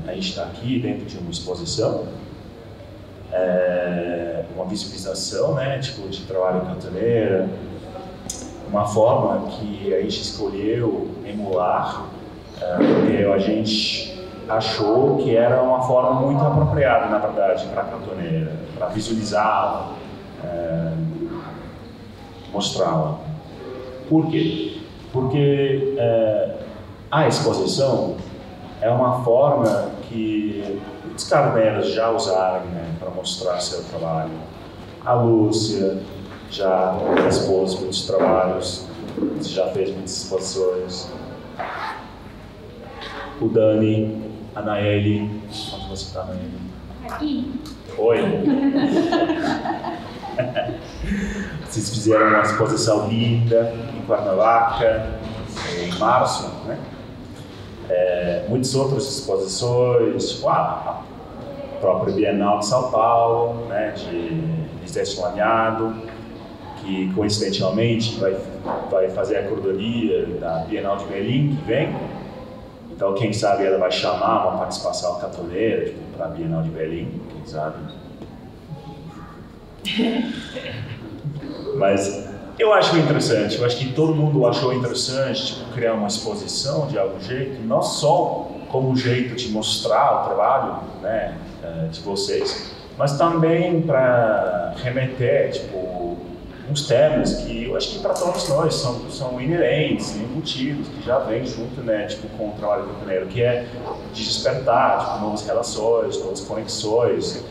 a gente está aqui dentro de uma exposição, uma visualização, né, tipo, de trabalho em Cantoneira, uma forma que a gente escolheu emular, porque a gente achou que era uma forma muito apropriada, na verdade, para a Cantoneira, para visualizá-la, mostrá-la. Por quê? Porque a exposição é uma forma que os carneiros já usaram, né, para mostrar seu trabalho. A Lúcia já expôs muitos trabalhos, já fez muitas exposições. O Dani, a Naeli, onde você está, Naeli? Aqui. Oi. Vocês fizeram uma exposição linda em Cuernavaca, em março, né? Muitas outras exposições, tipo a própria Bienal de São Paulo, né, de Lisete Laniado, que coincidentemente vai fazer a curadoria da Bienal de Berlim que vem. Então, quem sabe ela vai chamar uma participação cantoneira para a Bienal de Berlim, quem sabe. Mas eu acho interessante, eu acho que todo mundo achou interessante, tipo, criar uma exposição de algum jeito, não só como um jeito de mostrar o trabalho, né, de vocês, mas também para remeter, tipo, uns temas que eu acho que para todos nós são inerentes, embutidos, que já vem junto, né, tipo, com o trabalho cantoneiro, que é de despertar, tipo, novas relações, novas conexões.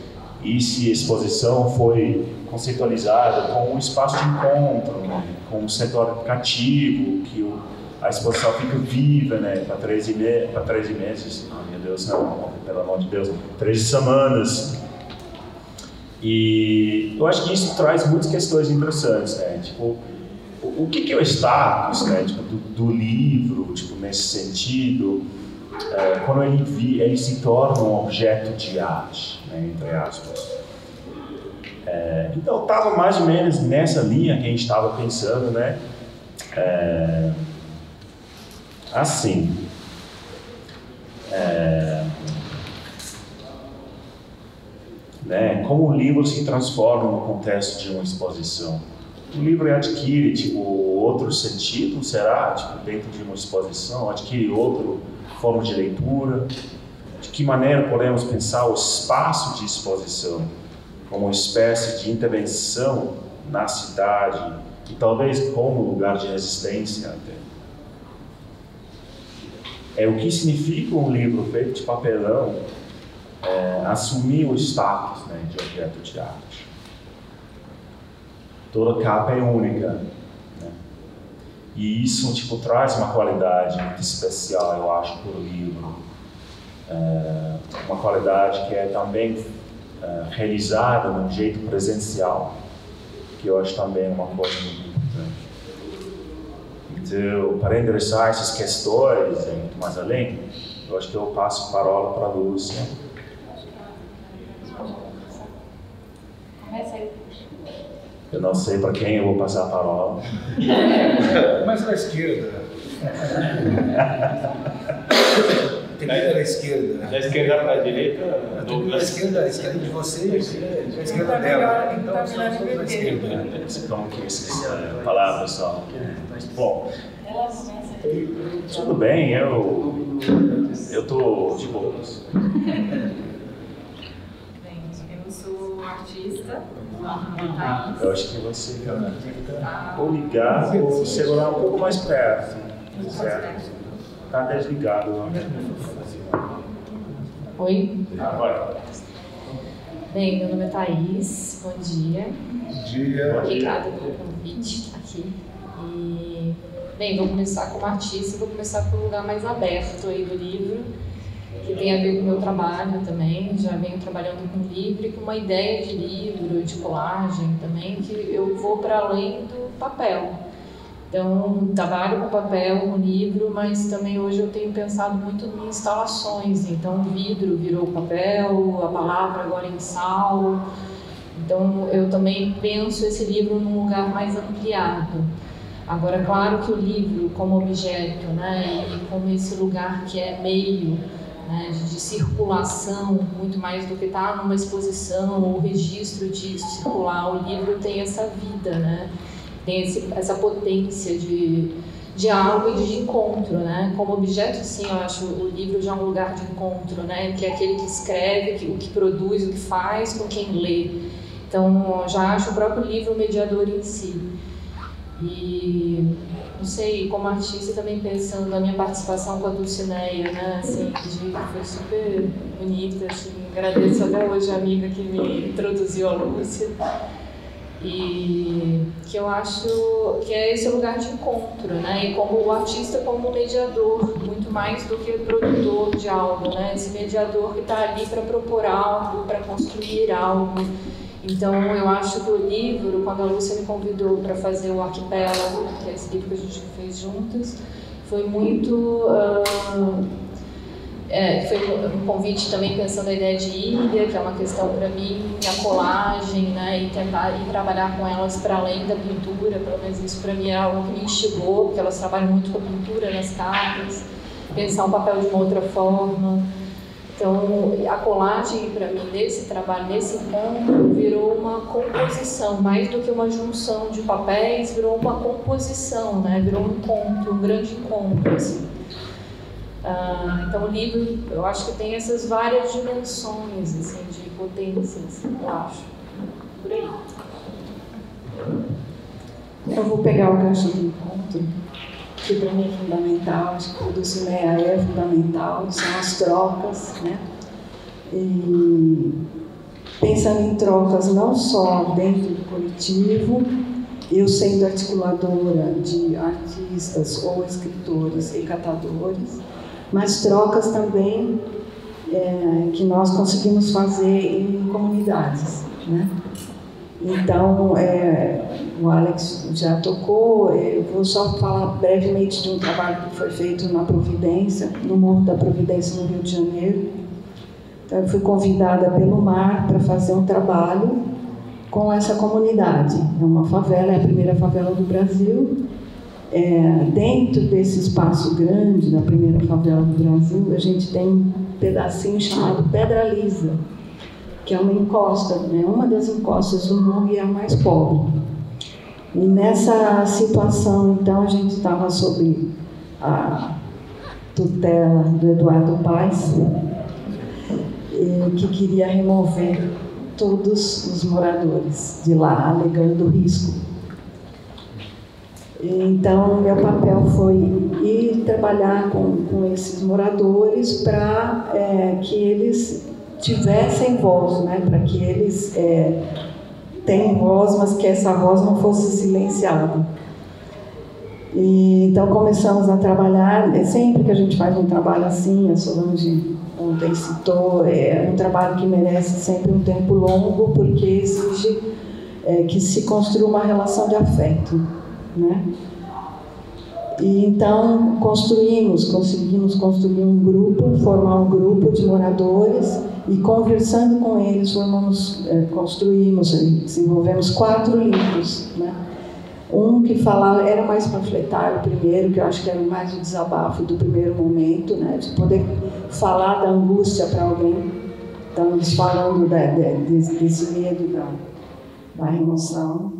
E se a exposição foi conceitualizada como um espaço de encontro, né, com um setor educativo, que a exposição fica viva, né, para 13 meses, oh, meu Deus, não, pelo amor de Deus, 13 semanas. E eu acho que isso traz muitas questões interessantes, né, tipo, o que é o status, né, tipo, do livro, tipo, nesse sentido, quando ele se torna um objeto de arte, né, entre aspas. Então, estava mais ou menos nessa linha que a gente estava pensando, né? Assim. Né, como o livro se transforma no contexto de uma exposição. O livro adquire, tipo, outro sentido, será? Tipo, dentro de uma exposição, adquire outra forma de leitura. De que maneira podemos pensar o espaço de exposição como uma espécie de intervenção na cidade e talvez como lugar de resistência até. O que significa um livro feito de papelão assumir o status, né, de objeto de arte. Toda capa é única, né? E isso, tipo, traz uma qualidade muito especial, eu acho, para o livro. Uma qualidade que é também realizada de um jeito presencial, que eu acho também uma coisa muito importante. Então, para endereçar essas questões e muito mais além, eu acho que eu passo a palavra para a Lúcia. Eu não sei para quem eu vou passar a palavra. Mas à esquerda. Tem que ir à esquerda. Da esquerda para a direita, Da esquerda, a esquerda de vocês, a esquerda dela. Então, estamos todos à esquerda. Como que essas palavras são? Bom, tudo bem, eu tô de boas. Eu sou artista. Eu acho que você ou ligar ou segurar um pouco mais perto. Certo? Tá desligado. Oi? Agora. Bem, meu nome é Thaís, bom dia. Bom dia. Obrigada pelo convite aqui. E, bem, vou começar como artista, vou começar por um lugar mais aberto aí do livro, que tem a ver com o meu trabalho também. Já venho trabalhando com livro e com uma ideia de livro, de colagem também, que eu vou para além do papel. Então, trabalho com papel, com livro, mas também hoje eu tenho pensado muito em instalações. Então, o vidro virou papel, a palavra agora em sal. Então, eu também penso esse livro num lugar mais ampliado. Agora, claro que o livro como objeto, né, e como esse lugar que é meio né, de circulação, muito mais do que estar numa exposição ou registro disso, circular. O livro tem essa vida, né? Tem essa potência de diálogo e de encontro, né? Como objeto, sim, eu acho o livro já um lugar de encontro, né? Que é aquele que escreve, o que produz, o que faz com quem lê. Então, já acho o próprio livro mediador em si. E, não sei, como artista também pensando na minha participação com a Dulcineia, né? Assim, foi super bonita, assim, agradeço até hoje a amiga que me introduziu a Lúcia. E que eu acho que é esse lugar de encontro, né? E como o artista como mediador, muito mais do que produtor de algo, né? Esse mediador que está ali para propor algo, para construir algo. Então, eu acho que o livro, quando a Lúcia me convidou para fazer o Arquipélago, que é esse livro que a gente fez juntas, foi muito... foi um convite também pensando a ideia de ilha, que é uma questão para mim, a colagem, né, e tentar ir trabalhar com elas para além da pintura, pelo menos isso para mim é algo que me instigou, porque elas trabalham muito com a pintura nas capas, pensar o papel de uma outra forma. Então, a colagem, para mim, nesse trabalho, nesse encontro, virou uma composição, mais do que uma junção de papéis, virou uma composição, né? Virou um encontro, um grande encontro, assim. Então, o livro, eu acho que tem essas várias dimensões, assim, de potências, eu acho, por aí. Eu vou pegar o gancho do encontro, que para mim é fundamental, acho que o Dulcineia é fundamental, são as trocas, né? E pensando em trocas não só dentro do coletivo, eu sendo articuladora de artistas ou escritores e catadores, mas trocas também que nós conseguimos fazer em comunidades, né? Então, o Alex já tocou, eu vou só falar brevemente de um trabalho que foi feito na Providência, no Morro da Providência, no Rio de Janeiro. Então, eu fui convidada pelo MAR para fazer um trabalho com essa comunidade. É uma favela, é a primeira favela do Brasil. Dentro desse espaço grande, da primeira favela do Brasil, a gente tem um pedacinho chamado Pedra Lisa, que é uma encosta, né? Uma das encostas do morro e é a mais pobre. E nessa situação, então, a gente estava sob a tutela do Eduardo Paes, que queria remover todos os moradores de lá, alegando risco. Então, meu papel foi ir trabalhar com esses moradores para que eles tivessem voz, né? Para que eles tenham voz, mas que essa voz não fosse silenciada. E, então começamos a trabalhar, sempre que a gente faz um trabalho assim, a Solange ontem citou, é um trabalho que merece sempre um tempo longo, porque exige que se construa uma relação de afeto, né? E então conseguimos construir um grupo, formar um grupo de moradores e conversando com eles desenvolvemos 4 livros, né? Um que falava, era mais panfletário primeiro, que eu acho que era mais o desabafo do primeiro momento, né? De poder falar da angústia para alguém. Estamos falando desse medo da remoção.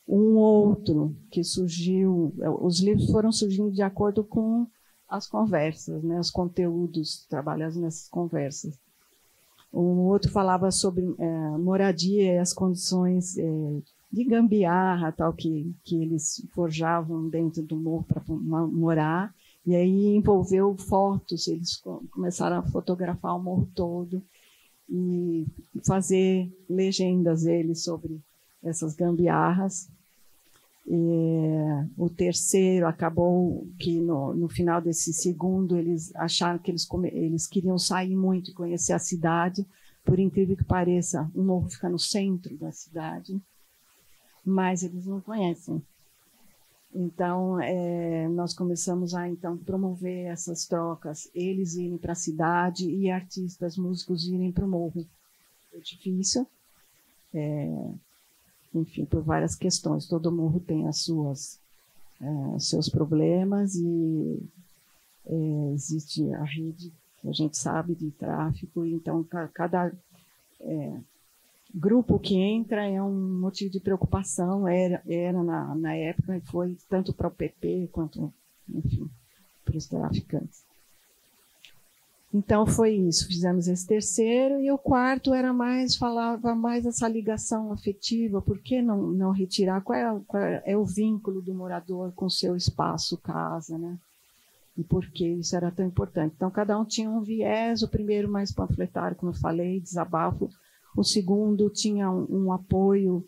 Um outro que surgiu, os livros foram surgindo de acordo com as conversas, né, os conteúdos trabalhados nessas conversas. Um outro falava sobre moradia e as condições de gambiarra, tal, que eles forjavam dentro do morro para morar, e aí envolveu fotos, eles começaram a fotografar o morro todo e fazer legendas eles sobre essas gambiarras. O terceiro acabou que no final desse segundo eles acharam que eles queriam sair muito e conhecer a cidade. Por incrível que pareça, o morro fica no centro da cidade, mas eles não conhecem. Então nós começamos a então promover essas trocas, eles irem para a cidade e artistas, músicos irem para o morro. É difícil. Enfim, por várias questões. Todo morro tem seus problemas e existe a rede, que a gente sabe, de tráfico, então cada grupo que entra é um motivo de preocupação, era na época, e foi tanto para o PP quanto, enfim, para os traficantes. Então foi isso, fizemos esse terceiro, e o quarto falava mais essa ligação afetiva, por que não retirar, qual é o vínculo do morador com o seu espaço, casa, né? E por que isso era tão importante. Então cada um tinha um viés, o primeiro mais panfletário, como eu falei, desabafo, o segundo tinha um apoio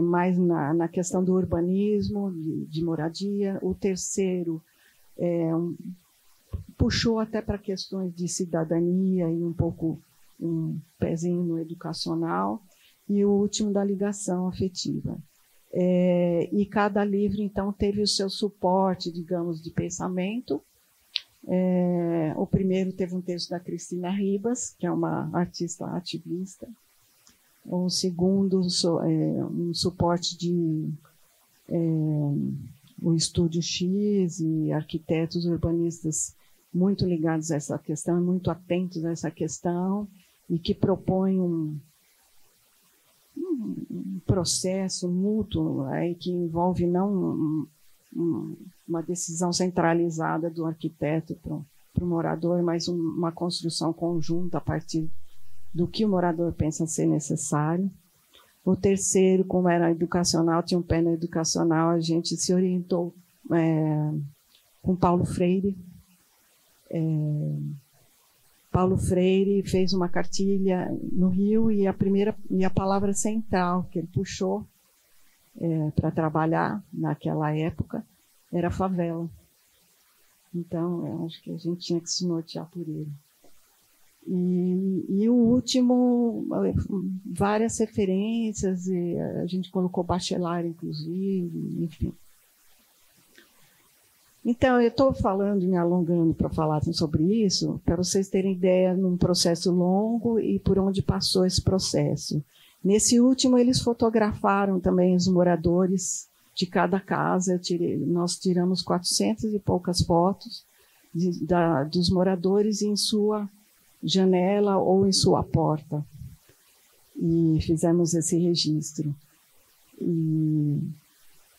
mais na questão do urbanismo, de moradia, o terceiro puxou até para questões de cidadania e um pouco um pezinho no educacional, e o último da ligação afetiva. E cada livro, então, teve o seu suporte, digamos, de pensamento. O primeiro teve um texto da Cristina Ribas, que é uma artista ativista. O segundo, um suporte de o Estúdio X e arquitetos urbanistas muito ligados a essa questão, muito atentos a essa questão, e que propõem um processo mútuo aí, que envolve não uma decisão centralizada do arquiteto para o morador, mas uma construção conjunta a partir do que o morador pensa ser necessário. O terceiro, como era educacional, tinha um pé no educacional, a gente se orientou com Paulo Freire. Paulo Freire fez uma cartilha no Rio, e a palavra central que ele puxou para trabalhar naquela época era favela. Então, eu acho que a gente tinha que se nortear por ele. E o último, várias referências, e a gente colocou Bachelard, inclusive, enfim. Então, eu estou falando e me alongando para falar sobre isso, para vocês terem ideia num processo longo e por onde passou esse processo. Nesse último, eles fotografaram também os moradores de cada casa. Nós tiramos 400 e poucas fotos dos moradores em sua janela ou em sua porta. E fizemos esse registro.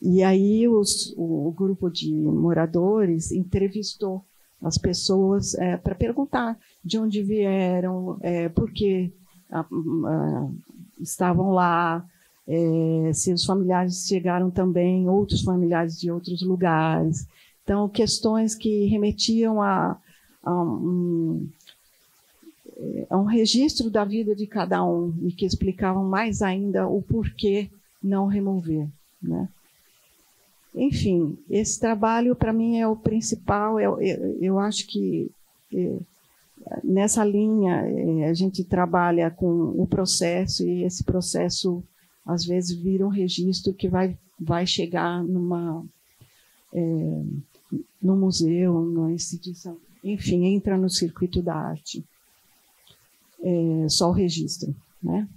E aí o grupo de moradores entrevistou as pessoas para perguntar de onde vieram, por que estavam lá, se os familiares chegaram também, outros familiares de outros lugares. Então, questões que remetiam a um registro da vida de cada um e que explicavam mais ainda o porquê não remover, né? Enfim, esse trabalho para mim é o principal. Eu acho que nessa linha a gente trabalha com o processo, e esse processo às vezes vira um registro que vai chegar no museu, numa instituição, enfim, entra no circuito da arte. Só o registro, né?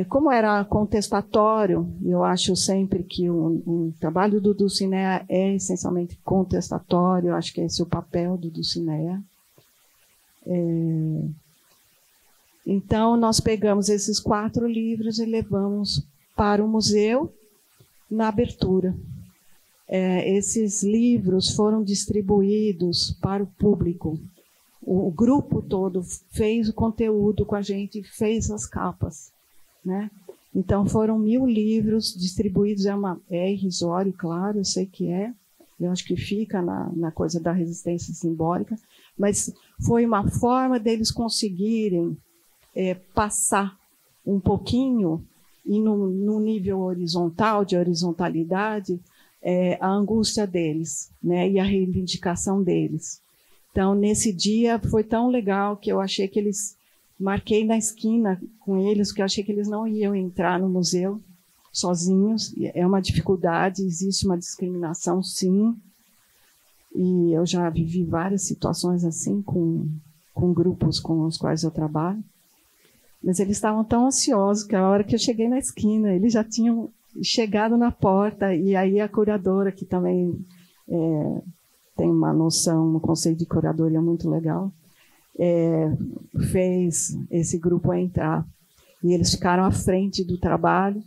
Como era contestatório, eu acho sempre que o trabalho do Dulcinea é essencialmente contestatório. Eu acho que esse é o papel do Dulcinea. Então, nós pegamos esses 4 livros e levamos para o museu na abertura. Esses livros foram distribuídos para o público. O grupo todo fez o conteúdo com a gente, fez as capas, né? Então, foram 1000 livros distribuídos. É irrisório, claro, eu sei que é. Eu acho que fica na coisa da resistência simbólica, mas foi uma forma deles conseguirem passar um pouquinho, e no nível horizontal, de horizontalidade, a angústia deles, né, e a reivindicação deles. Então, nesse dia, foi tão legal que eu achei que marquei na esquina com eles, porque eu achei que eles não iam entrar no museu sozinhos. É uma dificuldade, existe uma discriminação, sim. E eu já vivi várias situações assim com grupos com os quais eu trabalho. Mas eles estavam tão ansiosos que a hora que eu cheguei na esquina, eles já tinham chegado na porta, e aí a curadora, que também tem uma noção, um conceito de curadoria muito legal, fez esse grupo entrar. E eles ficaram à frente do trabalho,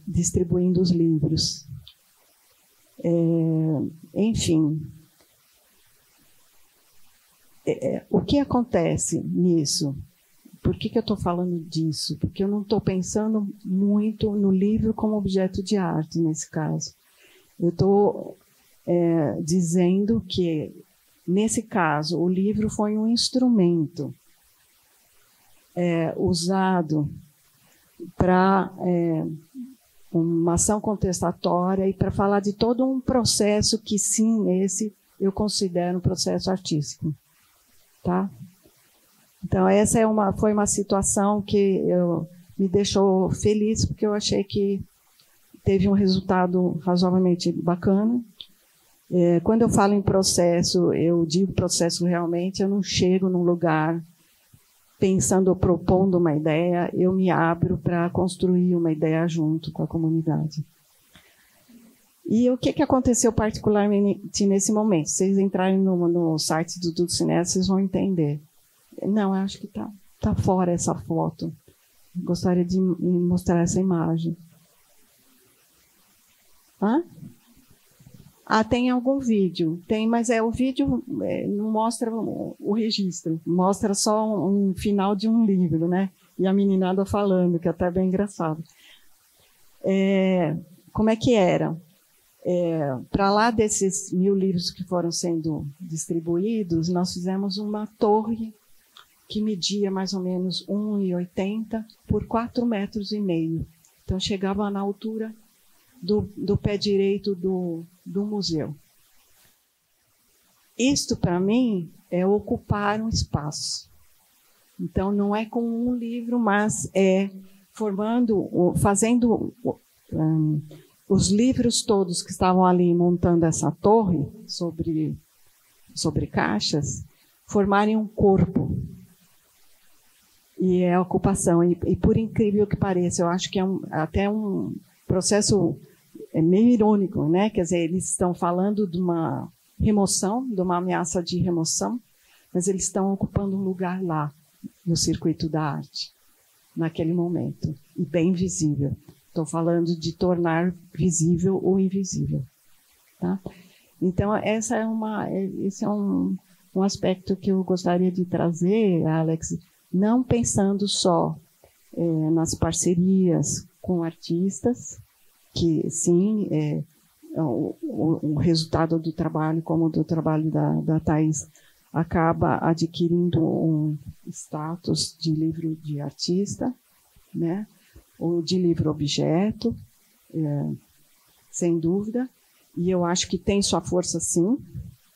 distribuindo os livros. Enfim, o que acontece nisso? Por que eu estou falando disso? Porque eu não estou pensando muito no livro como objeto de arte, nesse caso. Eu estou dizendo que, nesse caso, o livro foi um instrumento usado para uma ação contestatória e para falar de todo um processo que, sim, esse eu considero um processo artístico. Tá? Então, essa foi uma situação que me deixou feliz, porque eu achei que teve um resultado razoavelmente bacana. Quando eu falo em processo, eu digo processo realmente, eu não chego num lugar pensando ou propondo uma ideia, eu me abro para construir uma ideia junto com a comunidade. E o que aconteceu particularmente nesse momento? Se vocês entrarem no site do Dulcinea, vocês vão entender. Não, eu acho que tá fora essa foto. Gostaria de mostrar essa imagem. Hã? Tem algum vídeo. Tem, mas o vídeo não mostra o registro. Mostra só um final de um livro, né? E a meninada falando, que é até bem engraçado. Como é que era? Para lá desses 1000 livros que foram sendo distribuídos, nós fizemos uma torre que media mais ou menos 1,80 por 4,5 metros. Então, chegava na altura do pé direito do museu. Isto, para mim, é ocupar um espaço. Então, não é com um livro, mas fazendo os livros todos que estavam ali montando essa torre sobre caixas, formarem um corpo. E é a ocupação. E por incrível que pareça, eu acho que até um processo meio irônico, né? Quer dizer, eles estão falando de uma remoção, de uma ameaça de remoção, mas eles estão ocupando um lugar lá, no circuito da arte, naquele momento, e bem visível. Estou falando de tornar visível o invisível. Tá? Então, esse é um aspecto que eu gostaria de trazer, Alex, não pensando só nas parcerias com artistas, que, sim, o resultado do trabalho, como do trabalho da Thais, acaba adquirindo um status de livro de artista, né? Ou de livro-objeto, sem dúvida. E eu acho que tem sua força, sim.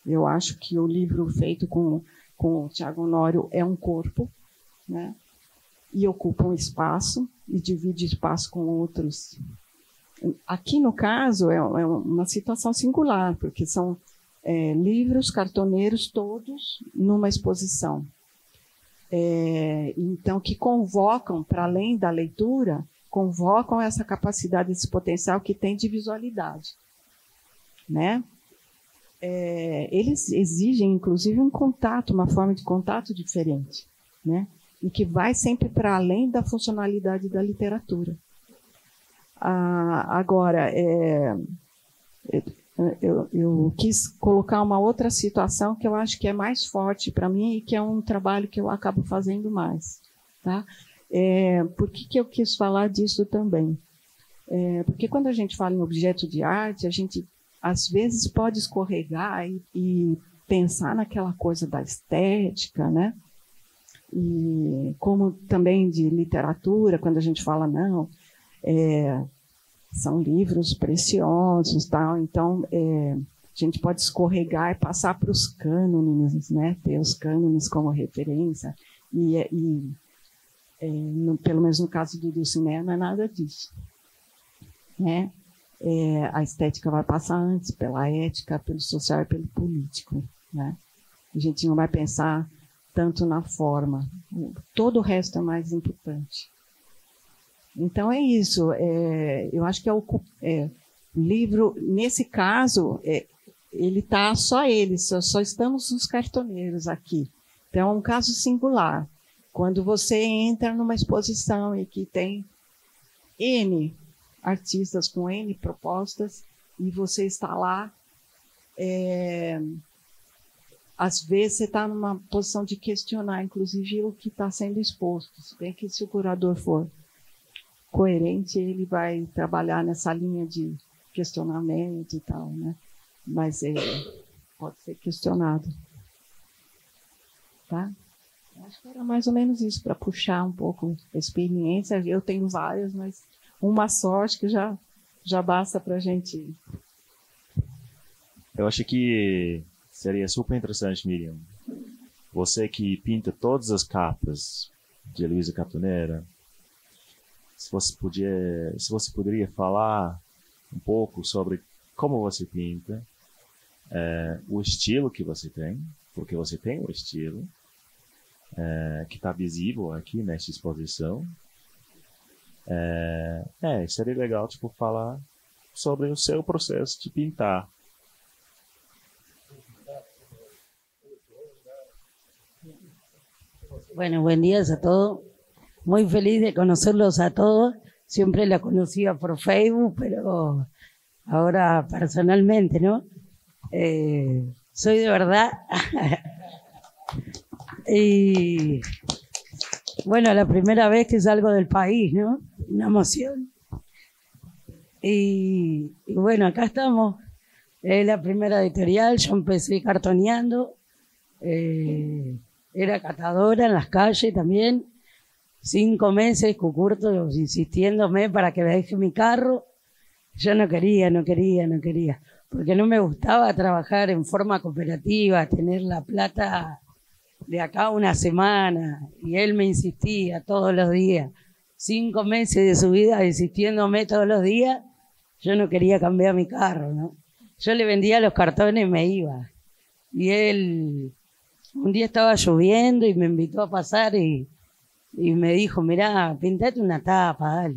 Eu acho que o livro feito com o Tiago Honório é um corpo, né? E ocupa um espaço, e divide espaço com outros. Aqui, no caso, é uma situação singular, porque são livros cartoneiros todos numa exposição. Então, que convocam, para além da leitura, convocam essa capacidade, esse potencial que tem de visualidade. Né? Eles exigem, inclusive, um contato, uma forma de contato diferente, né? E que vai sempre para além da funcionalidade da literatura. Agora, eu quis colocar uma outra situação que eu acho que é mais forte para mim e que é um trabalho que eu acabo fazendo mais. Tá? Por que eu quis falar disso também? Porque quando a gente fala em objeto de arte, a gente, às vezes, pode escorregar e pensar naquela coisa da estética, né? E como também de literatura, quando a gente fala, não, são livros preciosos, tal. Então, a gente pode escorregar e passar para os cânones, né? Ter os cânones como referência, pelo menos no caso do Dulcinea, não é nada disso. Né? A estética vai passar antes pela ética, pelo social e pelo político. Né? A gente não vai pensar tanto na forma. Todo o resto é mais importante. Então, é isso. Eu acho que o livro, nesse caso, ele está só estamos os cartoneiros aqui. Então, é um caso singular. Quando você entra numa exposição e que tem N artistas com N propostas, e você está lá, às vezes você está numa posição de questionar, inclusive, o que está sendo exposto. Se bem que se o curador for coerente, ele vai trabalhar nessa linha de questionamento e tal, né? Mas pode ser questionado. Tá? Acho que era mais ou menos isso, para puxar um pouco a experiência. Eu tenho várias, mas uma só acho que já basta para a gente. Eu acho que seria super interessante, Miriam. Você que pinta todas as capas de Heloísa Cartoneira, se você poderia falar um pouco sobre como você pinta, o estilo que você tem, porque você tem um estilo que está visível aqui nesta exposição. Seria legal falar sobre o seu processo de pintar. Bueno, buen día a todos. Muy feliz de conocerlos a todos. Siempre la conocía por Facebook, pero ahora personalmente, ¿no? Soy de verdad. Y bueno, la primera vez que salgo del país, ¿no? Una emoción. Y bueno, acá estamos. Es la primera editorial. Yo empecé cartoneando. Era catadora en las calles también. 5 meses, Cucurto insistiéndome para que deje mi carro. Yo no quería, porque no me gustaba trabajar en forma cooperativa, tener la plata de acá una semana. Y él me insistía todos los días. 5 meses de su vida insistiéndome todos los días. Yo no quería cambiar mi carro, ¿no? Yo le vendía los cartones y me iba. Y él... Un día estaba lloviendo y me invitó a pasar y me dijo, mirá, pintate una tapa, dale.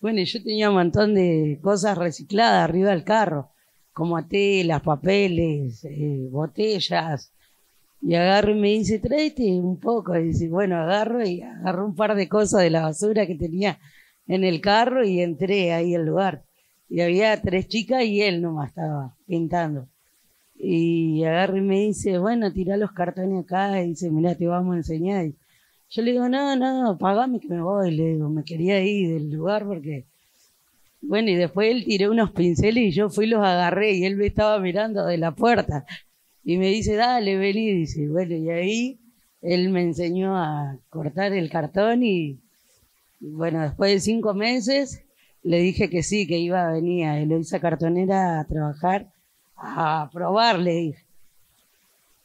Bueno, y yo tenía un montón de cosas recicladas arriba del carro, como telas, papeles, botellas. Y agarro y me dice, tráete un poco. Y dice, bueno, agarro un par de cosas de la basura que tenía en el carro y entré ahí al lugar. Y había 3 chicas y él nomás estaba pintando. Y agarro y me dice, bueno, tirá los cartones acá. Y dice, mirá, te vamos a enseñar. Y yo le digo, no, pagame que me voy. Le digo, me quería ir del lugar porque... Bueno, y después él tiró unos pinceles y yo fui y los agarré. Y él me estaba mirando de la puerta. Y me dice, dale, vení. Dice, bueno, y ahí él me enseñó a cortar el cartón. Y bueno, después de 5 meses le dije que sí, que iba a venir a Heloísa Cartonera a trabajar. A probar, le dije.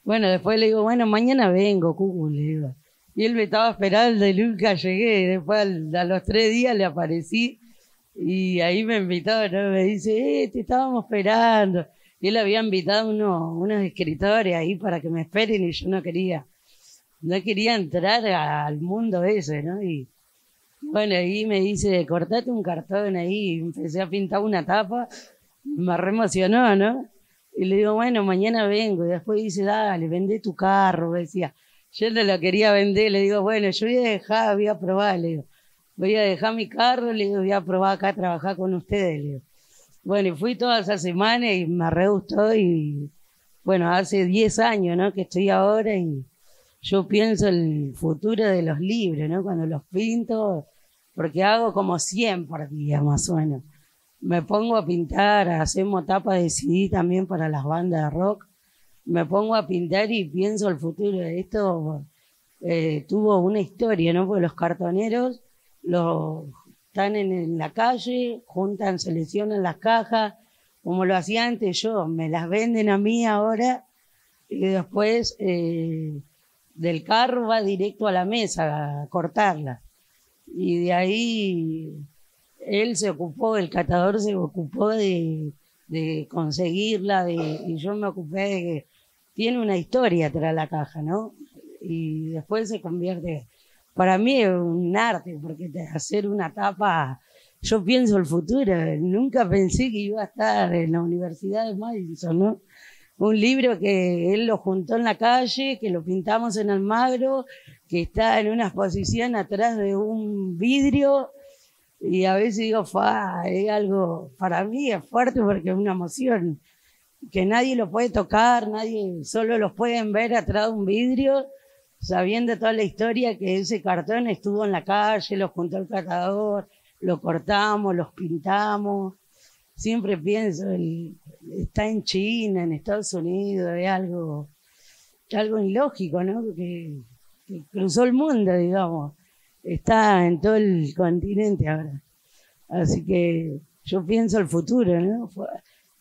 Bueno, después le digo, bueno, mañana vengo, Cucu, le digo. Y él me estaba esperando y nunca llegué. Y después, a los 3 días le aparecí y ahí me invitó, ¿no? Me dice, te estábamos esperando. Y él había invitado unos escritores ahí para que me esperen y yo no quería entrar al mundo ese, ¿no? Y bueno, ahí me dice, cortate un cartón ahí. Y empecé a pintar una tapa. Me re emocionó, ¿no? Y le digo, bueno, mañana vengo. Y después dice, dale, vendé tu carro. Me decía, yo no lo quería vender. Le digo, bueno, yo voy a probar. Le digo, voy a dejar mi carro. Le digo, voy a probar acá a trabajar con ustedes. Le digo, bueno, y fui toda esa semana y me re gustó. Y bueno, hace 10 años, ¿no? Que estoy ahora y yo pienso el futuro de los libros, ¿no? Cuando los pinto, porque hago como 100 por día, más o menos. Me pongo a pintar, hacemos tapas de CD también para las bandas de rock. Me pongo a pintar y pienso el futuro de esto. Tuvo una historia, ¿no? Porque los cartoneros están en la calle, juntan, seleccionan las cajas, como lo hacía antes yo. Me las venden a mí ahora y después del carro va directo a la mesa a cortarla. Y de ahí... el catador se ocupó de conseguirla, y yo me ocupé de que tiene una historia tras la caja, ¿no? Y después se convierte, para mí es un arte, porque hacer una tapa yo pienso el futuro. Nunca pensé que iba a estar en la Universidad de Madison, ¿no? Un libro que él lo juntó en la calle, que lo pintamos en Almagro, que está en una exposición atrás de un vidrio, y a veces digo, es algo, para mí es fuerte porque es una emoción, que nadie lo puede tocar, nadie, solo los pueden ver atrás de un vidrio, sabiendo toda la historia que ese cartón estuvo en la calle, lo juntó el catador, lo cortamos, los pintamos. Siempre pienso, está en China, en Estados Unidos, es algo ilógico, ¿no? Que cruzó el mundo, digamos. Está en todo el continente ahora. Así que yo pienso el futuro, ¿no?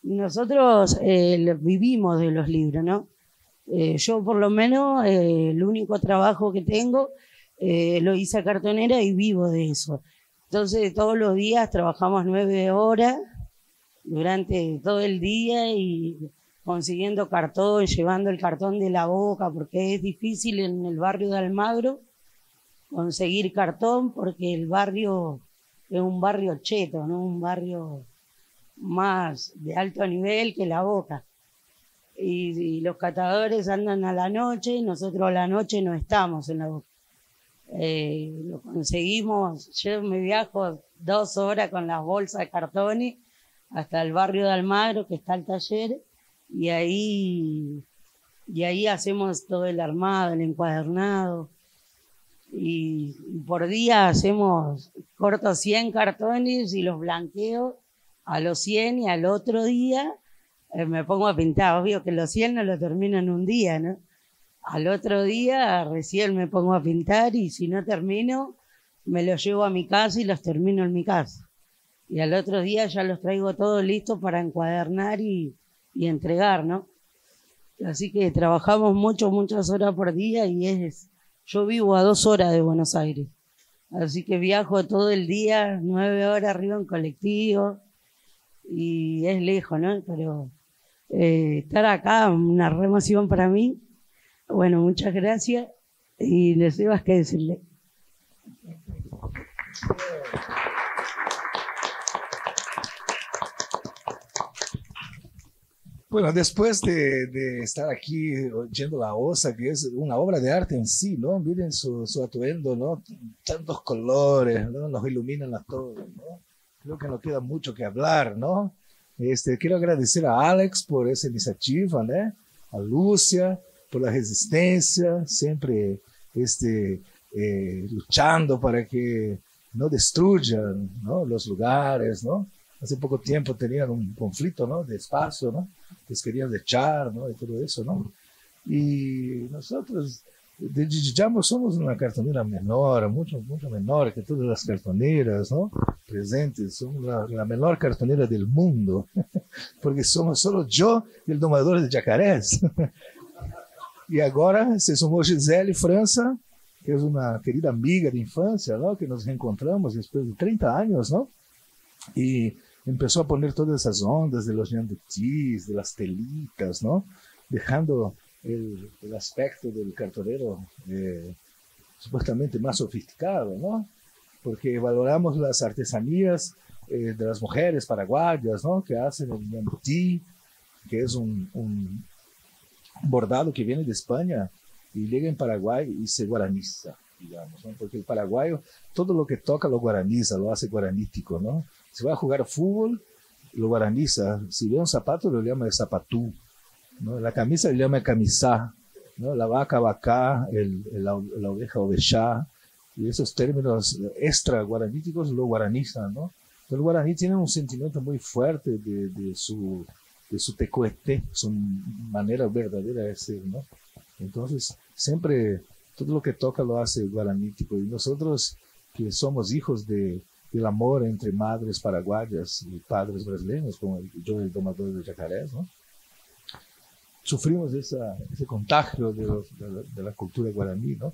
Nosotros vivimos de los libros, ¿no? Yo por lo menos el único trabajo que tengo lo hice a cartonera y vivo de eso. Entonces todos los días trabajamos 9 horas durante todo el día y consiguiendo cartón, llevando el cartón de la Boca, porque es difícil en el barrio de Almagro conseguir cartón, porque el barrio es un barrio cheto, ¿no? Un barrio más de alto nivel que la Boca. Y los catadores andan a la noche y nosotros a la noche no estamos en la Boca. Lo conseguimos, yo me viajo 2 horas con las bolsas de cartones hasta el barrio de Almagro, que está el taller, y ahí hacemos todo el armado, el encuadernado, y por día corto 100 cartones y los blanqueo a los 100 y al otro día me pongo a pintar. Obvio que los 100 no lo termino en un día, ¿no? Al otro día recién me pongo a pintar y si no termino me los llevo a mi casa y los termino en mi casa. Y al otro día ya los traigo todos listos para encuadernar y entregar, ¿no? Así que trabajamos muchas horas por día y yo vivo a 2 horas de Buenos Aires. Así que viajo todo el día, 9 horas arriba en colectivo y es lejos, ¿no? Pero estar acá, una re emoción para mí. Bueno, muchas gracias y no sé más qué decirle. Bueno, después de estar aquí oyendo la osa, que es una obra de arte en sí, ¿no? Miren su atuendo, ¿no? Tantos colores, ¿no? Nos iluminan a todos, ¿no? Creo que no queda mucho que hablar, ¿no? Quiero agradecer a Alex por esa iniciativa, ¿no? A Lúcia por la resistencia, siempre luchando para que no destruyan, ¿no? Los lugares, ¿no? Hace poco tiempo tenían un conflicto, ¿no? De espacio, ¿no? Les querían echar, ¿no? Y todo eso, ¿no? Y nosotros de Jijamo somos una cartonera menor, mucho menor que todas las cartoneras, ¿no? Presentes, somos la menor cartonera del mundo, porque somos solo yo y el domador de jacarés. Y ahora se sumó Gisele França, que es una querida amiga de infancia, ¿no? Que nos reencontramos después de 30 años, ¿no? Y empezó a poner todas esas ondas de los ñandutis, de las telitas, ¿no? Dejando el aspecto del cartonero supuestamente más sofisticado, ¿no? Porque valoramos las artesanías de las mujeres paraguayas, ¿no? Que hacen el ñanduti, que es un bordado que viene de España y llega en Paraguay y se guaraniza, digamos, ¿no? Porque el paraguayo todo lo que toca lo guaraniza, lo hace guaranítico, ¿no? Si va a jugar fútbol, lo guaraniza. Si ve un zapato, lo llama de zapatú, ¿no? La camisa le llama camisá, ¿no? La vaca, vacá, la oveja, ovechá. Y esos términos extra guaraníticos lo guaranizan, ¿no? El guaraní tiene un sentimiento muy fuerte de su tecuete, su manera verdadera de ser, ¿no? Entonces, siempre todo lo que toca lo hace guaranítico. Y nosotros, que somos hijos del amor entre madres paraguayas y padres brasileños, como yo, el domador de jacarés, ¿no? Sufrimos ese contagio de la cultura guaraní, ¿no?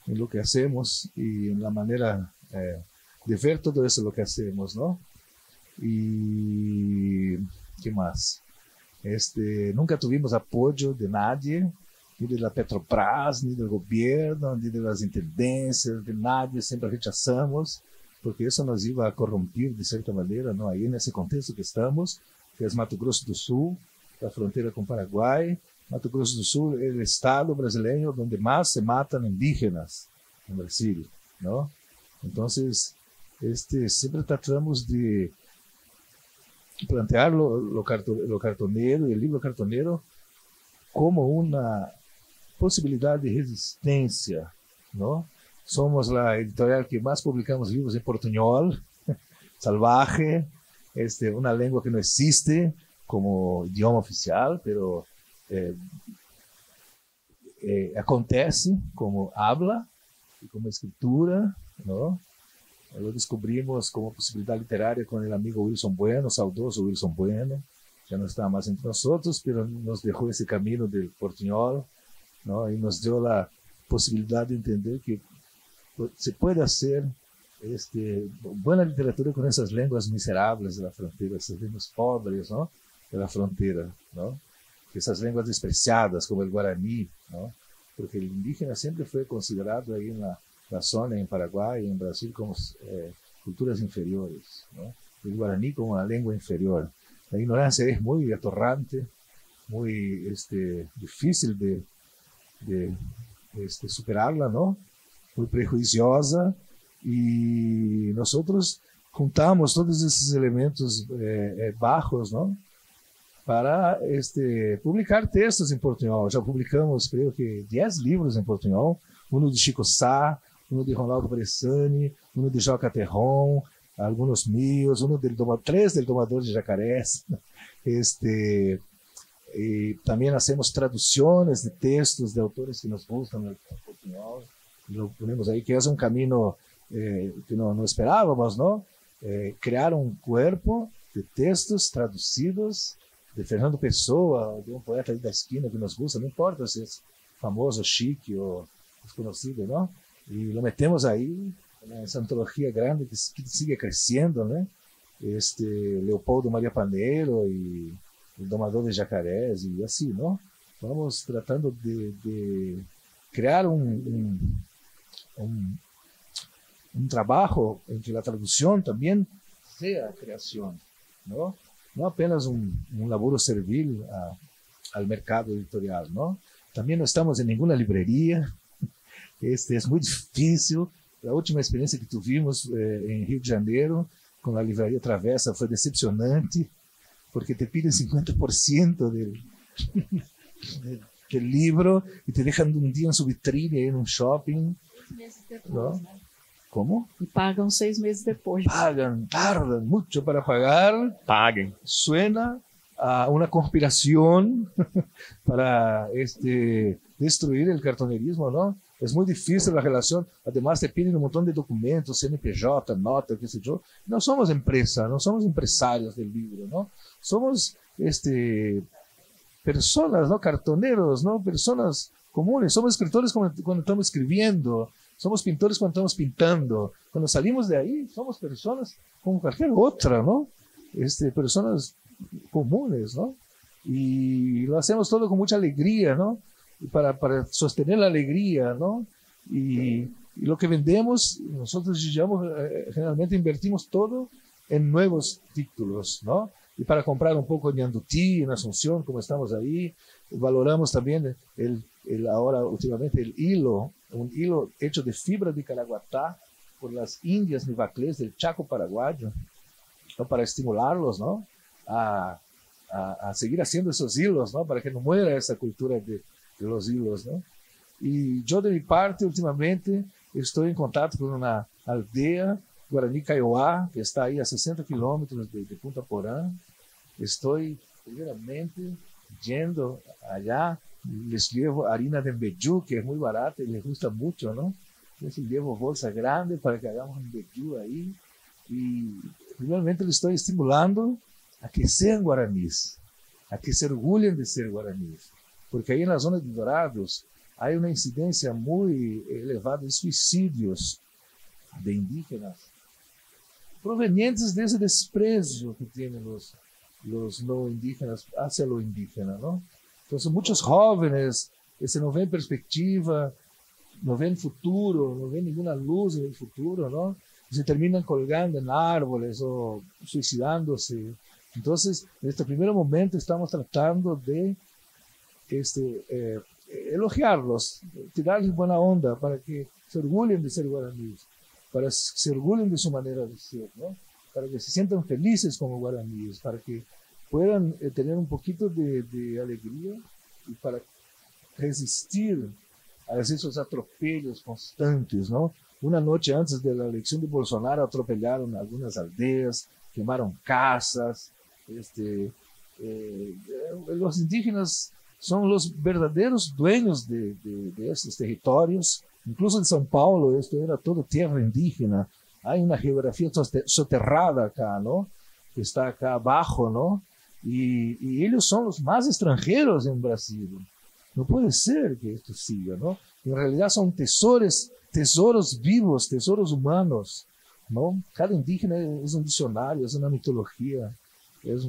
En lo que hacemos y en la manera de ver todo eso lo que hacemos, ¿no? Y ¿qué más? Nunca tuvimos apoyo de nadie, ni de la Petrobras, ni del gobierno, ni de las intendencias, de nadie, siempre rechazamos. porque isso nos iba a corromper de certa maneira, não? Aí nesse contexto que estamos, que é Mato Grosso do Sul, a fronteira com o Paraguai. Mato Grosso do Sul é o estado brasileiro onde mais se matam indígenas no Brasil, não? Então, sempre tratamos de plantear o cartoneiro, o livro cartoneiro, como uma possibilidade de resistência, não? Somos a editorial que mais publicamos livros em portunhol, salvaje, uma língua que não existe como idioma oficial, pero acontece como habla e como escritura, não? Lo descobrimos como possibilidade literária com o amigo Wilson Bueno, saudoso Wilson Bueno, já não está mais entre nós, mas nos deixou esse caminho do portunhol, não? E nos deu a possibilidade de entender que se pode fazer boa literatura com essas línguas miseráveis da fronteira, essas línguas pobres, não? Da fronteira, não? Essas línguas despreciadas como o Guarani, não? Porque o indígena sempre foi considerado aí na zona, em Paraguai e em Brasil, como culturas inferiores, não? O Guarani como uma língua inferior. A ignorância é muito atorrante, muito difícil de superá-la, não? Muito prejuiciosa, e nós juntamos todos esses elementos bajos, não? Para publicar textos em portunhol. Já publicamos, creio que, 10 livros em portunhol, um de Chico Sá, um de Ronaldo Bressani, um de Joca Terron, alguns meus, 3 del Domador de Jacarés. E também hacemos traduções de textos de autores que nos gustam no portunhol. Lo ponemos aí, que é um caminho que não esperávamos, não? Criar um corpo de textos traduzidos de Fernando Pessoa, de um poeta ali da esquina que nos gusta, não importa se é famoso, chique ou desconhecido, não? E lo metemos aí nessa antologia grande que sigue crescendo, né? Leopoldo Maria Paneiro e o Domador de Jacarés e assim, não? Vamos tratando de criar um trabalho em que a tradução também seja criação, não? Não apenas um laboro servil ao mercado editorial, não? Também não estamos em nenhuma livraria. É muito difícil. A última experiência que tivemos em Rio de Janeiro com a livraria Travessa foi decepcionante, porque te pedem 50% do livro e te deixam um dia em sua vitrine em um shopping. 6 meses depois, não? né? Como? E pagam 6 meses depois. Pagan, tardan muito para pagar. Paguem. Suena a uma conspiração para destruir o cartonerismo, não? É muito difícil a relação. Además, te pedem um montão de documentos, CNPJ, nota, que sei eu. Não somos empresa, não somos empresários do livro, não? Somos pessoas, não? Cartoneiros, não? Pessoas comuns. Somos escritores quando estamos escrevendo. Somos pintores quando estamos pintando. Quando salimos de aí, somos pessoas como qualquer outra, não? Pessoas comuns, não? E lo hacemos todo com muita alegria, não? Para sostener a alegria, não? E lo que vendemos, nós generalmente invertimos todo em novos títulos, não? E para comprar um pouco de Anduti, na Asunción, como estamos aí, valoramos também agora, ultimamente, o hilo, um hilo hecho de fibra de caraguatá por las indias nivaclés del Chaco paraguayo, ¿no? Para estimularlos, ¿no? a seguir haciendo esos hilos, ¿no? Para que no muera esa cultura de los hilos, ¿no? Y yo, de mi parte, últimamente, estoy en contacto con una aldea, Guarani Kaiowá, que está ahí a 60 kilómetros de Punta Porã. Estoy, primeramente, yendo allá. Les llevo harina de embejú, que es muy barata y les gusta mucho, ¿no? Les llevo bolsa grande para que hagamos un embejú ahí. Y finalmente les estoy estimulando a que sean guaraníes, a que se orgullen de ser guaraníes. Porque ahí en la zona de Dorados hay una incidencia muy elevada de suicidios de indígenas provenientes de ese desprecio que tienen los no indígenas hacia lo indígena, ¿no? Então, muitos jovens não vêem perspectiva, não vêem futuro, não vêem nenhuma luz no futuro, não? se terminan colgando en árboles o suicidándose. Entonces, en este primer momento estamos tratando de elogiarlos, tirarles buena onda para que se orgullen de ser guaraníes, para que se orgullen de su manera de ser, ¿no? Para que se sientan felices como guaraníes, para que puedan tener un poquito de alegría y para resistir a esos atropellos constantes, ¿no? Una noche antes de la elección de Bolsonaro atropellaron algunas aldeas, quemaron casas. Los indígenas son los verdaderos dueños de estos territorios. Incluso en São Paulo esto era todo tierra indígena. Hay una geografía soterrada acá, ¿no? Que está acá abajo, ¿no? Y ellos son los más extranjeros en Brasil. No puede ser que esto siga, ¿no? En realidad son tesoros vivos, tesoros humanos, ¿no? Cada indígena es un diccionario, es una mitología, es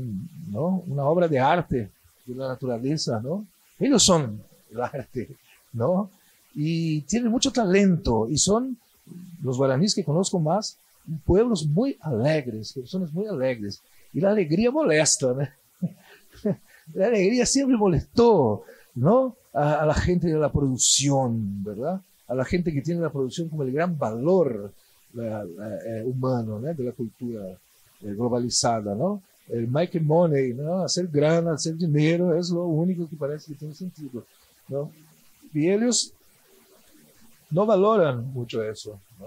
¿no? Una obra de arte de la naturaleza, ¿no? Ellos son el arte, ¿no? Y tienen mucho talento y son los guaraníes que conozco más, pueblos muy alegres, personas muy alegres. Y la alegría molesta, ¿no? La alegría siempre molestó, ¿no? A la gente de la producción, ¿verdad? A la gente que tiene la producción como el gran valor humano, ¿no? De la cultura globalizada, ¿no? El make money, ¿no? Hacer grana, hacer dinero es lo único que parece que tiene sentido, ¿no? Y ellos no valoran mucho eso, ¿no?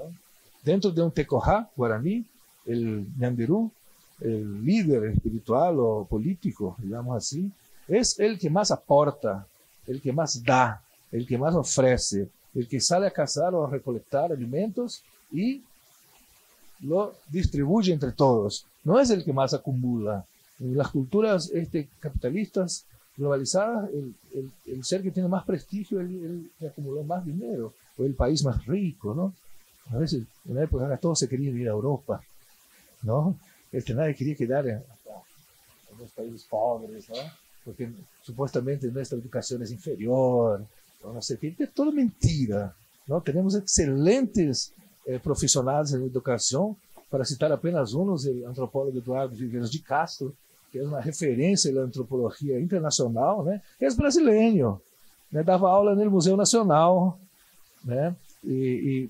Dentro de un tecojá guaraní, el ñanderú, el líder espiritual o político, digamos así, es el que más aporta, el que más da, el que más ofrece, el que sale a cazar o a recolectar alimentos y lo distribuye entre todos. No es el que más acumula. En las culturas capitalistas globalizadas, el ser que tiene más prestigio es el que acumuló más dinero, o el país más rico, ¿no? A veces, en una época, todos se querían ir a Europa, ¿no? Nadie quería quedar en los países pobres, ¿no? Porque supuestamente nuestra educación es inferior, no sé qué. Es todo mentira, ¿no? Tenemos excelentes profesionales en educación. Para citar apenas unos, el antropólogo Eduardo Viveiros de Castro, que es una referencia en la antropología internacional, ¿no? Es brasileño, ¿no? Daba aula en el Museo Nacional, ¿no? Y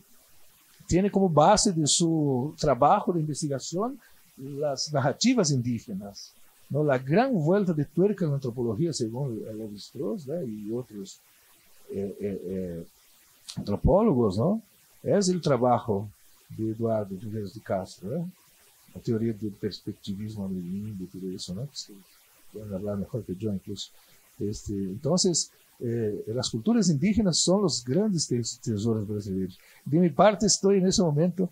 tiene como base de su trabajo de investigación las narrativas indígenas, ¿no? La gran vuelta de tuerca en la antropología, según Lévi-Strauss, ¿no? Y otros antropólogos, ¿no? Es el trabajo de Eduardo Viveiros de Castro, ¿no? La teoría del perspectivismo ameríndio y todo eso, ¿no? Que pueden hablar mejor que yo incluso. Entonces, las culturas indígenas son los grandes tesoros brasileños. De mi parte, estoy en ese momento,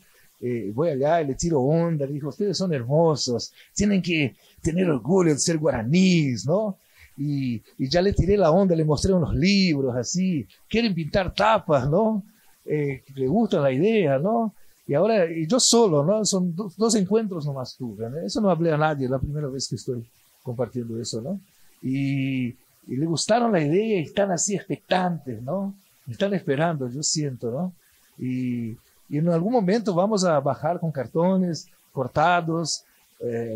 voy allá y le tiro onda, le digo, ustedes son hermosos, tienen que tener orgullo de ser guaraníes, ¿no? Y ya le tiré la onda, le mostré unos libros así, quieren pintar tapas, ¿no? Le gusta la idea, ¿no? Y ahora, y yo solo, ¿no? Son dos encuentros nomás tuve, ¿no? Eso no hablé a nadie, la primera vez que estoy compartiendo eso, ¿no? Y le gustaron la idea y están así expectantes, ¿no? Me están esperando, yo siento, ¿no? Y en algún momento vamos a bajar con cartones cortados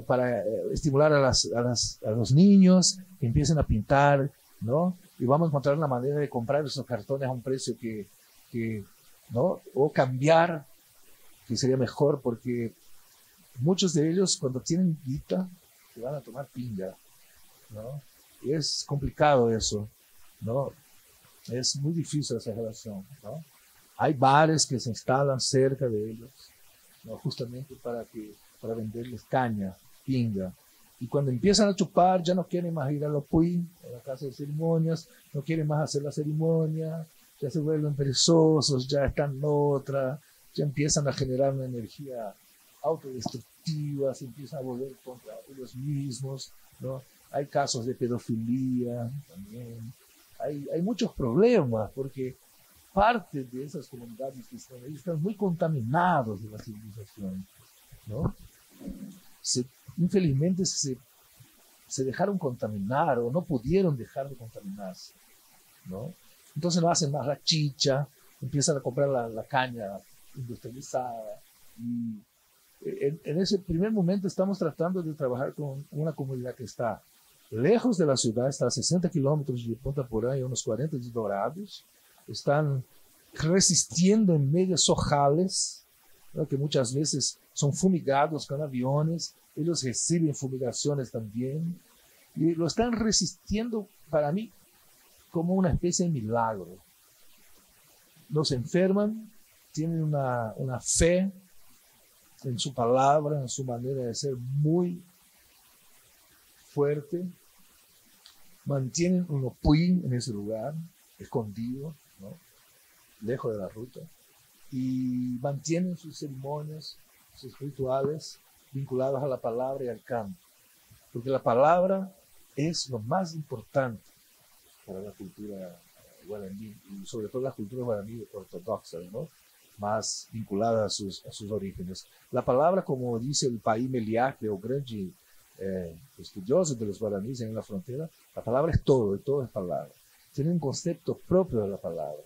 para estimular a los niños que empiecen a pintar, ¿no? Y vamos a encontrar una manera de comprar esos cartones a un precio que ¿no? O cambiar, que sería mejor, porque muchos de ellos cuando tienen guita se van a tomar pinga, ¿no? Y es complicado eso, ¿no? Es muy difícil esa relación, ¿no? Hay bares que se instalan cerca de ellos, ¿no? Justamente para venderles caña, pinga. Y cuando empiezan a chupar, ya no quieren más ir a los puy, a la casa de ceremonias, no quieren más hacer la ceremonia, ya se vuelven perezosos, ya están en otra, ya empiezan a generar una energía autodestructiva, se empiezan a volver contra ellos mismos, ¿no? Hay casos de pedofilia también, hay muchos problemas, porque parte de esas comunidades que están ahí están muy contaminados de la civilización, ¿no? Infelizmente se dejaron contaminar o no pudieron dejar de contaminarse, ¿no? Entonces no hacen más la chicha, empiezan a comprar la caña industrializada, Y en ese primer momento estamos tratando de trabajar con una comunidad que está lejos de la ciudad, está a 60 kilómetros de Ponta Porã y unos 40 de Dourados. Están resistiendo en medio de sojales, ¿no? Que muchas veces son fumigados con aviones. Ellos reciben fumigaciones también. Y lo están resistiendo para mí como una especie de milagro. No se enferman, tienen una fe en su palabra, en su manera de ser muy fuerte. Mantienen un opuín en ese lugar, escondido, ¿no? Lejos de la ruta. Y mantienen sus ceremonias, sus rituales vinculados a la palabra y al canto. Porque la palabra es lo más importante para la cultura guaraní, y sobre todo la cultura guaraní ortodoxa, ¿no? Más vinculada a sus orígenes. La palabra, como dice el Paí Meliacre, o grande estudioso de los guaraníes en la frontera, la palabra es todo, y todo es palabra. Tiene un concepto propio de la palabra,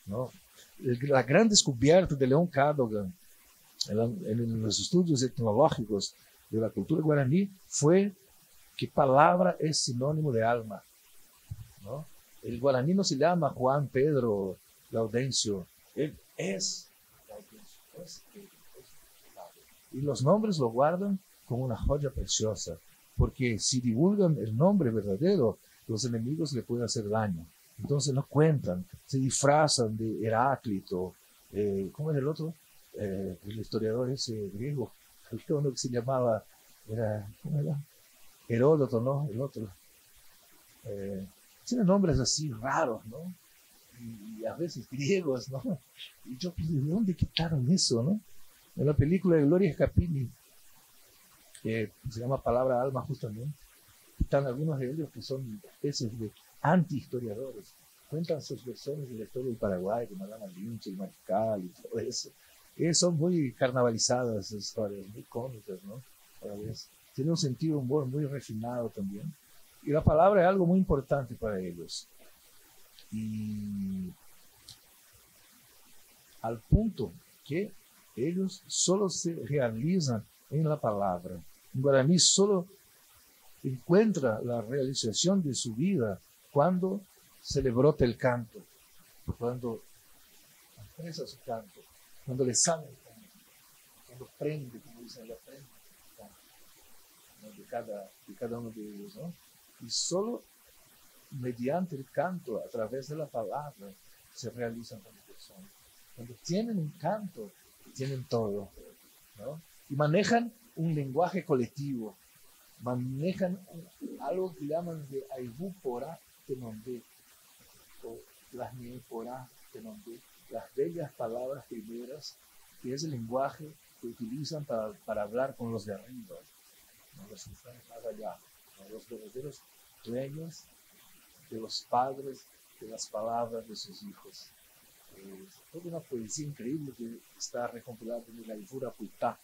¿no? La gran descubierta de León Cadogan en los estudios etnológicos de la cultura guaraní fue que palabra es sinónimo de alma, ¿no? El guaraní no se llama Juan Pedro Gaudencio, él es Gaudencio, y los nombres lo guardan como una joya preciosa, porque si divulgan el nombre verdadero, los enemigos le pueden hacer daño. Entonces no cuentan, se disfrazan de Heráclito, ¿cómo es el otro? El historiador ese griego, había uno que se llamaba, ¿cómo era? Heródoto, ¿no? El otro. Tiene nombres así raros, ¿no? Y a veces griegos, ¿no? Y yo, ¿de dónde quitaron eso, no? En la película de Gloria Scapini, que se llama Palabra Alma justamente, están algunos de ellos que son especies de anti-historiadores. Cuentan sus versiones de la historia del Paraguay, con Madame Lynch, el Mariscal y todo eso. Son muy carnavalizadas esas historias, muy cómicas, ¿no? A la vez. Tiene un sentido de humor muy refinado también. Y la palabra es algo muy importante para ellos. Y al punto que ellos solo se realizan en la palabra. Un guaraní solo encuentra la realización de su vida cuando se le brota el canto, cuando expresa su canto, cuando le sale el canto, cuando prende, como dicen, le prende el canto, ¿no? de cada uno de ellos, ¿no? Y solo mediante el canto, a través de la palabra, se realizan como personas. Cuando tienen un canto, tienen todo, ¿no? Y manejan un lenguaje colectivo, manejan algo que llaman de Aibú Porá Tenondé, o las Nie Porá Tenondé, las bellas palabras primeras, que es el lenguaje que utilizan para hablar con los de arriba, ¿no? Los que están más allá, ¿no? Los verdaderos dueños de los padres, de las palabras de sus hijos. Toda una poesía increíble que está recompilada en la Ivura Puitá,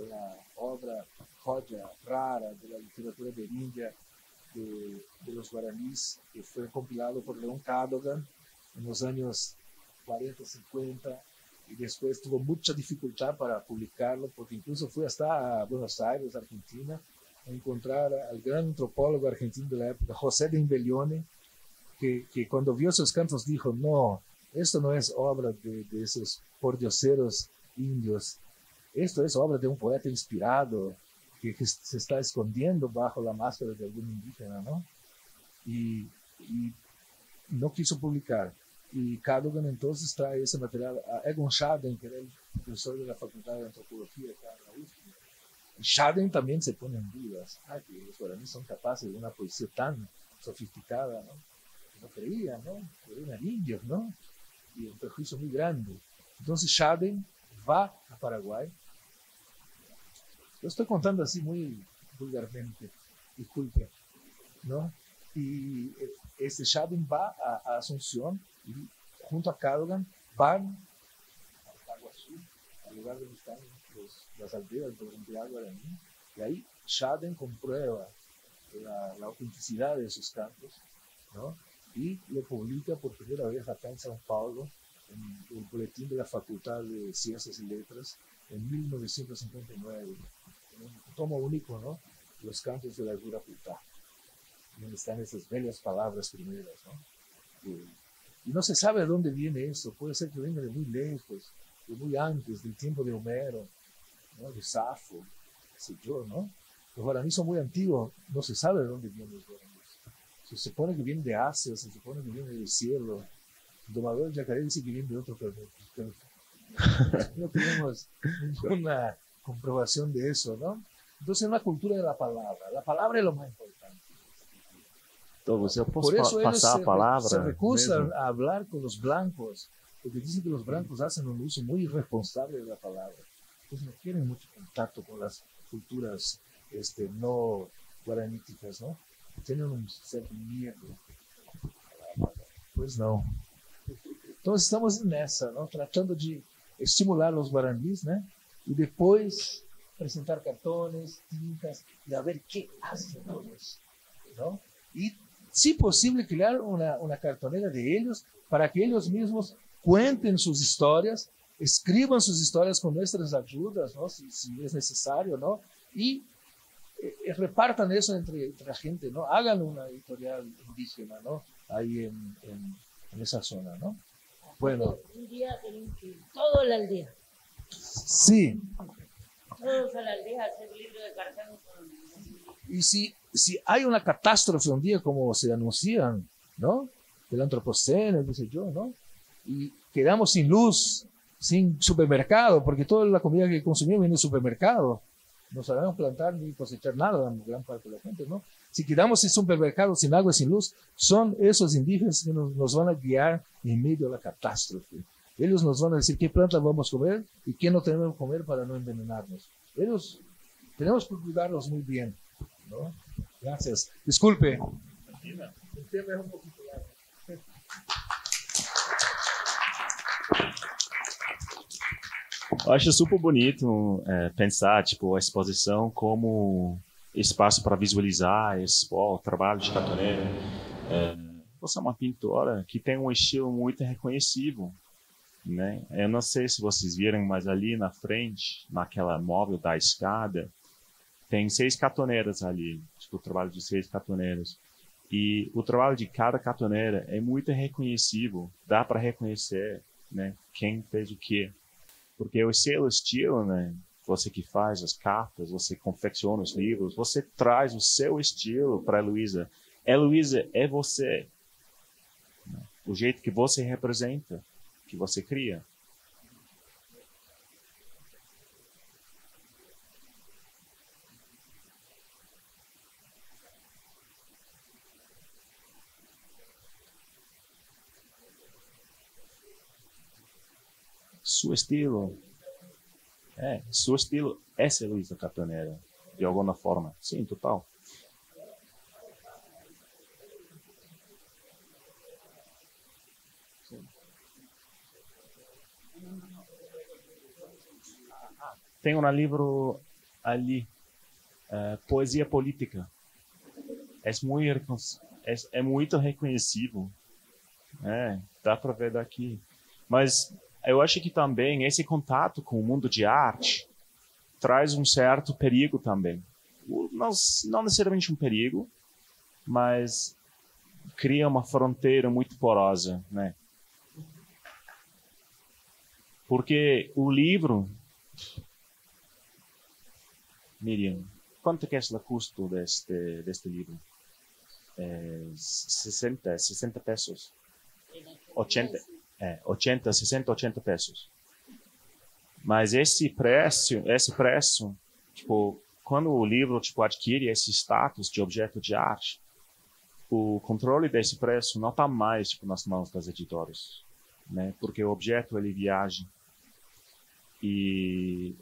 la obra joya rara de la literatura beríndia de los guaraníes, que fue compilado por León Cadogan en los años 40, 50, y después tuvo mucha dificultad para publicarlo, porque incluso fue hasta Buenos Aires, Argentina, a encontrar al gran antropólogo argentino de la época, José de Imbellione, que cuando vio esos cantos dijo, no, esto no es obra de esos pordioseros indios, esto es obra de un poeta inspirado que se está escondiendo bajo la máscara de algún indígena, ¿no? Y no quiso publicar. Y Cadogan entonces trae ese material a Egon Schaden, que era el profesor de la Facultad de Antropología acá en la UFM. Y Schaden también se pone en dudas, que los guaraníes son capaces de una poesía tan sofisticada, ¿no? Que no creían, ¿no? Que eran indios, ¿no? Y un prejuicio muy grande. Entonces Schaden va a Paraguay. Lo estoy contando así muy vulgarmente, disculpe, ¿no? Y este Schaden va a Asunción y junto a Cadogan van a Paguazú, al lugar donde están las aldeas de Oriental Guaraní, y ahí Schaden comprueba la autenticidad de esos cantos, ¿no? Y lo publica por primera vez acá en São Paulo en el boletín de la Facultad de Ciencias y Letras en 1959, un tomo único, ¿no? Los cantos de la Guraputá, donde están esas bellas palabras primeras, ¿no? Y no se sabe de dónde viene eso, puede ser que venga de muy lejos, de muy antes, del tiempo de Homero, ¿no? De Safo, qué sé yo, ¿no? Los guaraníes son muy antiguos, no se sabe de dónde vienen los guaraníes. Se supone que vienen de Asia, se supone que vienen del cielo. El domador del Yacaré dice que viene de otro planeta. No tenemos ninguna comprobación de eso, ¿no? Entonces es una cultura de la palabra es lo más importante. Entonces, eu posso Por eso ellos passar a palavra? se recusan mesmo? a hablar con los blancos, porque dicen que los blancos hacen un uso muy irresponsable de la palabra. Entonces no quieren mucho contacto con las culturas no guaraníticas, ¿no? Tienen un cierto miedo. Pues no. Entonces estamos en esa, ¿no? Tratando de estimular los guaraníes, ¿no? Y después presentar cartones, tintas, y a ver qué hacen ellos, ¿no? Y, si posible, crear una cartonera de ellos para que ellos mismos cuenten sus historias, escriban sus historias con nuestras ayudas, ¿no? Si es necesario, ¿no? Y repartan eso entre la gente, ¿no? Hagan una editorial indígena, ¿no? Ahí en esa zona, ¿no? Bueno. Un día tenemos que ir todo a la aldea. Sí. Todos a la aldea a hacer libro de cartón. Y si hay una catástrofe un día, como se anuncian, ¿no? Del antropoceno, qué sé yo, ¿no? Y quedamos sin luz, sin supermercado, porque toda la comida que consumimos viene del supermercado. No sabemos plantar ni cosechar nada, gran parte de la gente, ¿no? Si quedamos sin supermercado, sin agua, sin luz, son esos indígenas que nos van a guiar en medio de la catástrofe. Ellos nos van a decir qué plantas vamos a comer y qué no tenemos que comer para no envenenarnos. Ellos tenemos que cuidarlos muy bien, ¿no? Gracias. Disculpe. El tema es un poquito largo. Eu acho super bonito pensar tipo, a exposição como espaço para visualizar, expor o trabalho de Catoneira. Você é uma pintora que tem um estilo muito reconhecível, né? Eu não sei se vocês viram, mas ali na frente, naquela móvel da escada, tem 6 catoneiras ali, tipo, o trabalho de 6 catoneiras. E o trabalho de cada catoneira é muito reconhecível, dá para reconhecer, né, quem fez o quê. Porque o seu estilo, né, você que faz as capas, você confecciona os livros, você traz o seu estilo para a Heloísa. Heloísa é você, né? O jeito que você representa, que você cria. Seu estilo é ser Heloísa Catoneira, de alguma forma. Sim, total. Sim. Tem um livro ali, Poesia Política. É muito reconhecível. Dá para ver daqui. Mas eu acho que também esse contato com o mundo de arte traz um certo perigo também. Não necessariamente um perigo, mas cria uma fronteira muito porosa, né? Porque o livro... Miriam, quanto que é o custo deste livro? 60 pesos. 60 pesos. Mas esse preço, tipo, quando o livro tipo, adquire esse status de objeto de arte, o controle desse preço não está mais tipo, nas mãos das editoras, né? Porque o objeto ele viaja. E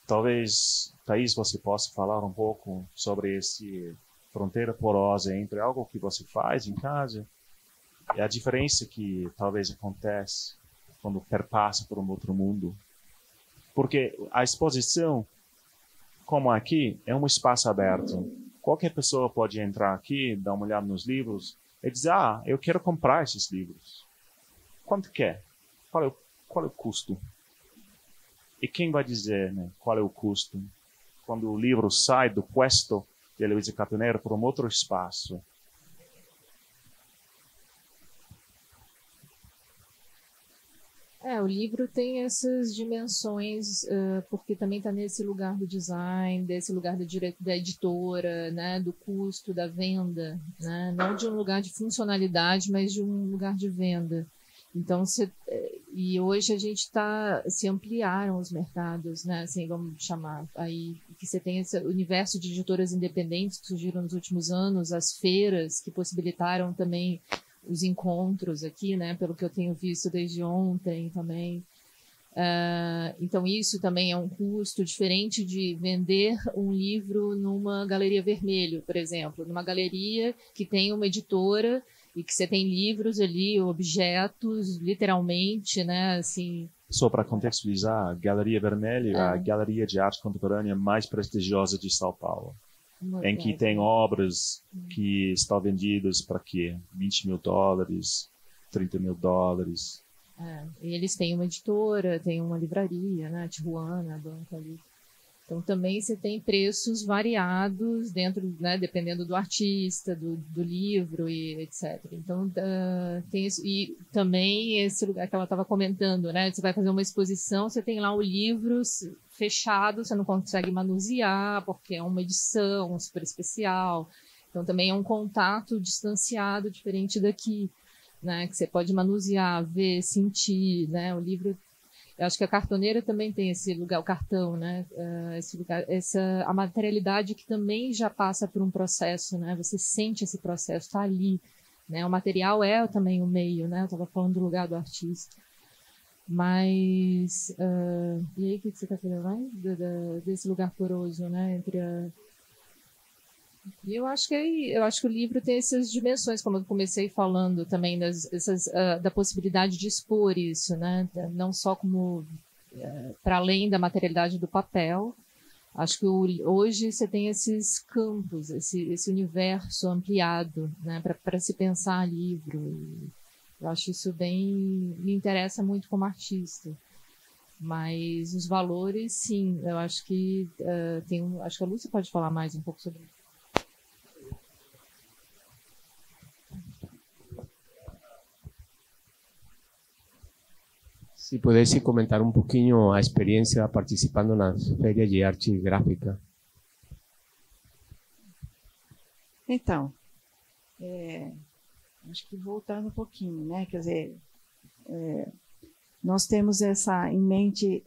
talvez, Thaís, você possa falar um pouco sobre essa fronteira porosa entre algo que você faz em casa e a diferença que talvez acontece quando perpassa por um outro mundo. Porque a exposição, como aqui, é um espaço aberto. Qualquer pessoa pode entrar aqui, dar uma olhada nos livros e dizer, eu quero comprar esses livros. Quanto quer? qual é o custo? E quem vai dizer, né, qual é o custo? Quando o livro sai do puesto de Luiz Cartoneiro para um outro espaço. O livro tem essas dimensões, porque também está nesse lugar do design, desse lugar da editora, né, do custo, da venda, né, não de um lugar de funcionalidade, mas de um lugar de venda. Então, e hoje a gente se ampliaram os mercados, né, assim, vamos chamar, aí que você tem esse universo de editoras independentes que surgiram nos últimos anos, as feiras que possibilitaram também os encontros aqui, né, pelo que eu tenho visto desde ontem também. Então, isso também é um custo diferente de vender um livro numa galeria vermelho, por exemplo, numa galeria que tem uma editora e que você tem livros ali, objetos, literalmente, né, assim... Só para contextualizar, a Galeria Vermelho é a galeria de arte contemporânea mais prestigiosa de São Paulo, em que tem obras que estão vendidas para quê? $20.000, $30.000. E eles têm uma editora, têm uma livraria, né, Tijuana, a banca ali. Então, também você tem preços variados dentro, né, dependendo do artista, do livro e etc. Então, tem isso. E também esse lugar que ela estava comentando, né? Você vai fazer uma exposição, você tem lá o livro fechado, você não consegue manusear, porque é uma edição super especial. Então, também é um contato distanciado, diferente daqui, né? Que você pode manusear, ver, sentir, né? O livro... Eu acho que a cartoneira também tem esse lugar, o cartão, né? Esse lugar, a materialidade que também já passa por um processo, né? Você sente esse processo, está ali, né? O material é também o meio, né? Eu estava falando do lugar do artista. Mas, e aí o que você está falando mais? Desse lugar poroso, né? E eu acho que o livro tem essas dimensões, como eu comecei falando também, da possibilidade de expor isso, né? Não só como para além da materialidade do papel. Acho que hoje você tem esses campos, esse universo ampliado, né? Para se pensar livro. E eu acho isso me interessa muito como artista. Mas os valores, sim, eu acho que acho que a Lúcia pode falar mais um pouco sobre isso. Se pudesse comentar um pouquinho a experiência participando nas feiras de arte gráfica. Então, acho que voltando um pouquinho, né? Quer dizer, nós temos essa em mente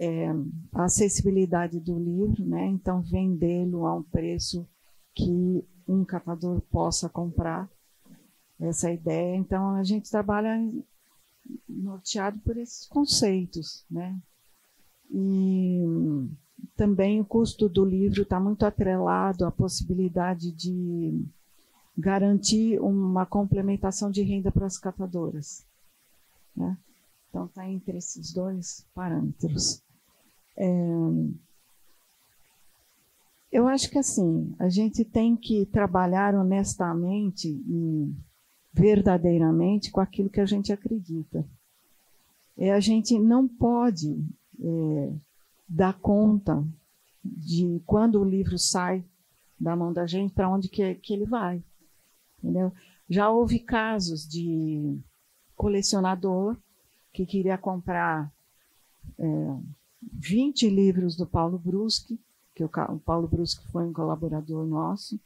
a acessibilidade do livro, né? Então, vendê-lo a um preço que um catador possa comprar, essa ideia. Então, a gente trabalha norteado por esses conceitos, né? E também o custo do livro está muito atrelado à possibilidade de garantir uma complementação de renda para as catadoras, né? Então, está entre esses dois parâmetros. Eu acho que, assim, a gente tem que trabalhar honestamente e verdadeiramente com aquilo que a gente acredita. A gente não pode dar conta de quando o livro sai da mão da gente, para onde que ele vai. Entendeu? Já houve casos de colecionador que queria comprar 20 livros do Paulo Bruschi, que o Paulo Bruschi foi um colaborador nosso,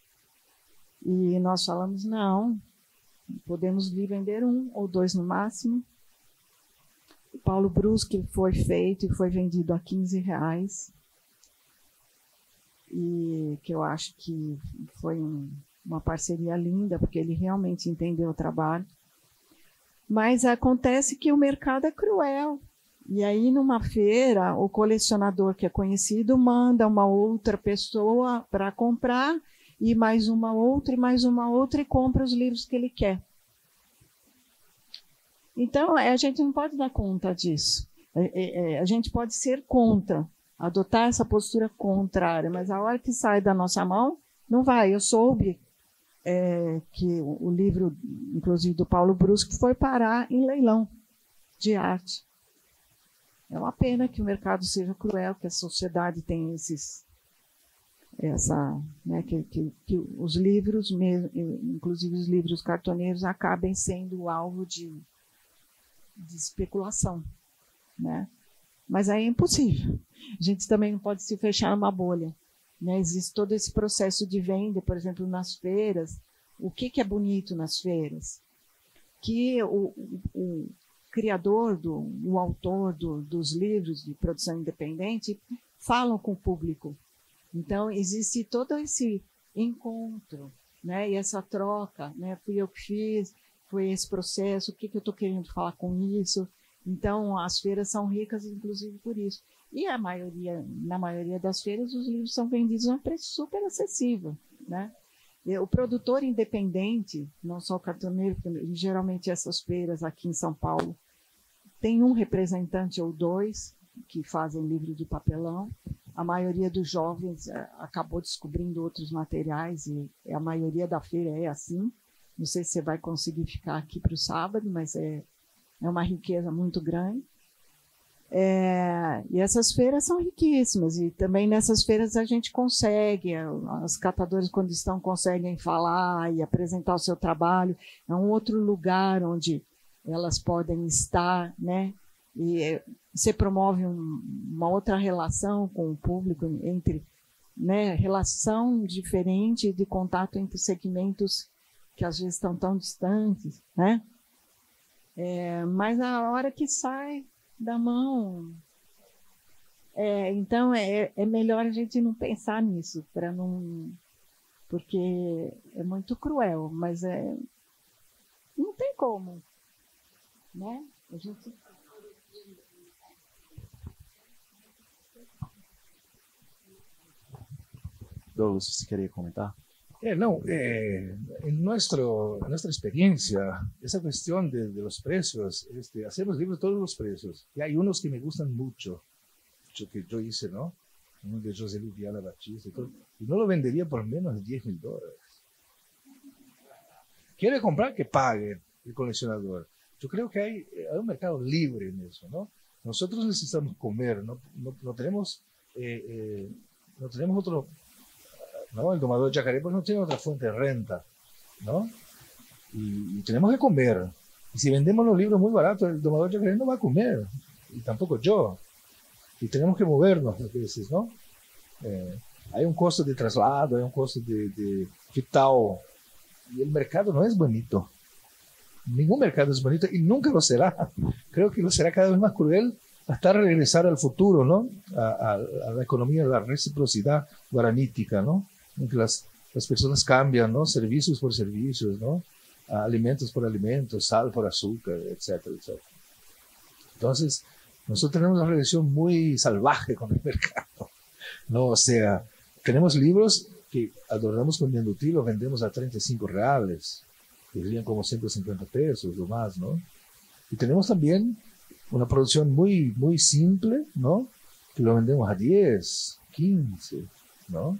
e nós falamos, não, podemos vender 1 ou 2 no máximo. O Paulo Bruschi foi feito e foi vendido a R$15, e que eu acho que foi uma parceria linda, porque ele realmente entendeu o trabalho. Mas acontece que o mercado é cruel. E aí, numa feira, o colecionador que é conhecido manda uma outra pessoa para comprar, e mais uma outra, e compra os livros que ele quer. Então, a gente não pode dar conta disso. A gente pode ser contra, adotar essa postura contrária, mas a hora que sai da nossa mão, não vai. Eu soube que o livro, inclusive do Paulo Bruschi, foi parar em leilão de arte. É uma pena que o mercado seja cruel, que a sociedade tem que os livros, inclusive os livros cartoneiros, acabem sendo alvo de especulação, né? Mas aí é impossível. A gente também não pode se fechar numa bolha, né? Existe todo esse processo de venda, por exemplo, nas feiras. O que é bonito nas feiras? Que o criador, o autor dos livros de produção independente falam com o público. Então, existe todo esse encontro, né? E essa troca, né? Fui eu que fiz, foi esse processo, o que eu estou querendo falar com isso. Então, as feiras são ricas, inclusive, por isso. E na maioria das feiras, os livros são vendidos a um preço super acessível, né? E o produtor independente, não só o cartoneiro, porque geralmente essas feiras aqui em São Paulo tem um representante ou dois que fazem livro de papelão. A maioria dos jovens acabou descobrindo outros materiais e a maioria da feira é assim. Não sei se você vai conseguir ficar aqui para o sábado, mas é uma riqueza muito grande. E essas feiras são riquíssimas, e também nessas feiras a gente consegue, os catadores, quando estão, conseguem falar e apresentar o seu trabalho. É um outro lugar onde elas podem estar, né? E você promove uma outra relação com o público, né? Relação diferente de contato entre segmentos que às vezes estão tão distantes, né? Mas a hora que sai da mão, então é melhor a gente não pensar nisso, porque é muito cruel, mas não tem como, né? A gente... Douglas, você queria comentar? No, en nuestra experiencia, esa cuestión de los precios, hacemos libros de todos los precios. Y hay unos que me gustan mucho que yo hice, ¿no? Uno de José Luis Viala Batista y todo. Y no lo vendería por menos de $10,000. Quiere comprar, que pague el coleccionador. Yo creo que hay un mercado libre en eso, ¿no? Nosotros necesitamos comer, no tenemos otro... ¿no? El domador de Yacaré pues no tiene otra fuente de renta, ¿no? Y tenemos que comer. Y si vendemos los libros muy baratos, el domador de Yacaré no va a comer, y tampoco yo. Y tenemos que movernos a veces, ¿no? Hay un costo de traslado, hay un costo de vital, y el mercado no es bonito. Ningún mercado es bonito y nunca lo será. Creo que lo será cada vez más cruel hasta regresar al futuro, ¿no? A la economía de la reciprocidad guaranítica, ¿no? En que las personas cambian, ¿no? Servicios por servicios, ¿no? Alimentos por alimentos, sal por azúcar, etcétera, etcétera. Entonces, nosotros tenemos una relación muy salvaje con el mercado, ¿no? O sea, tenemos libros que adornamos con Yandutí, los vendemos a R$35, que serían como 150 pesos o más, ¿no? Y tenemos también una producción muy, muy simple, ¿no? Que lo vendemos a 10, 15, ¿no?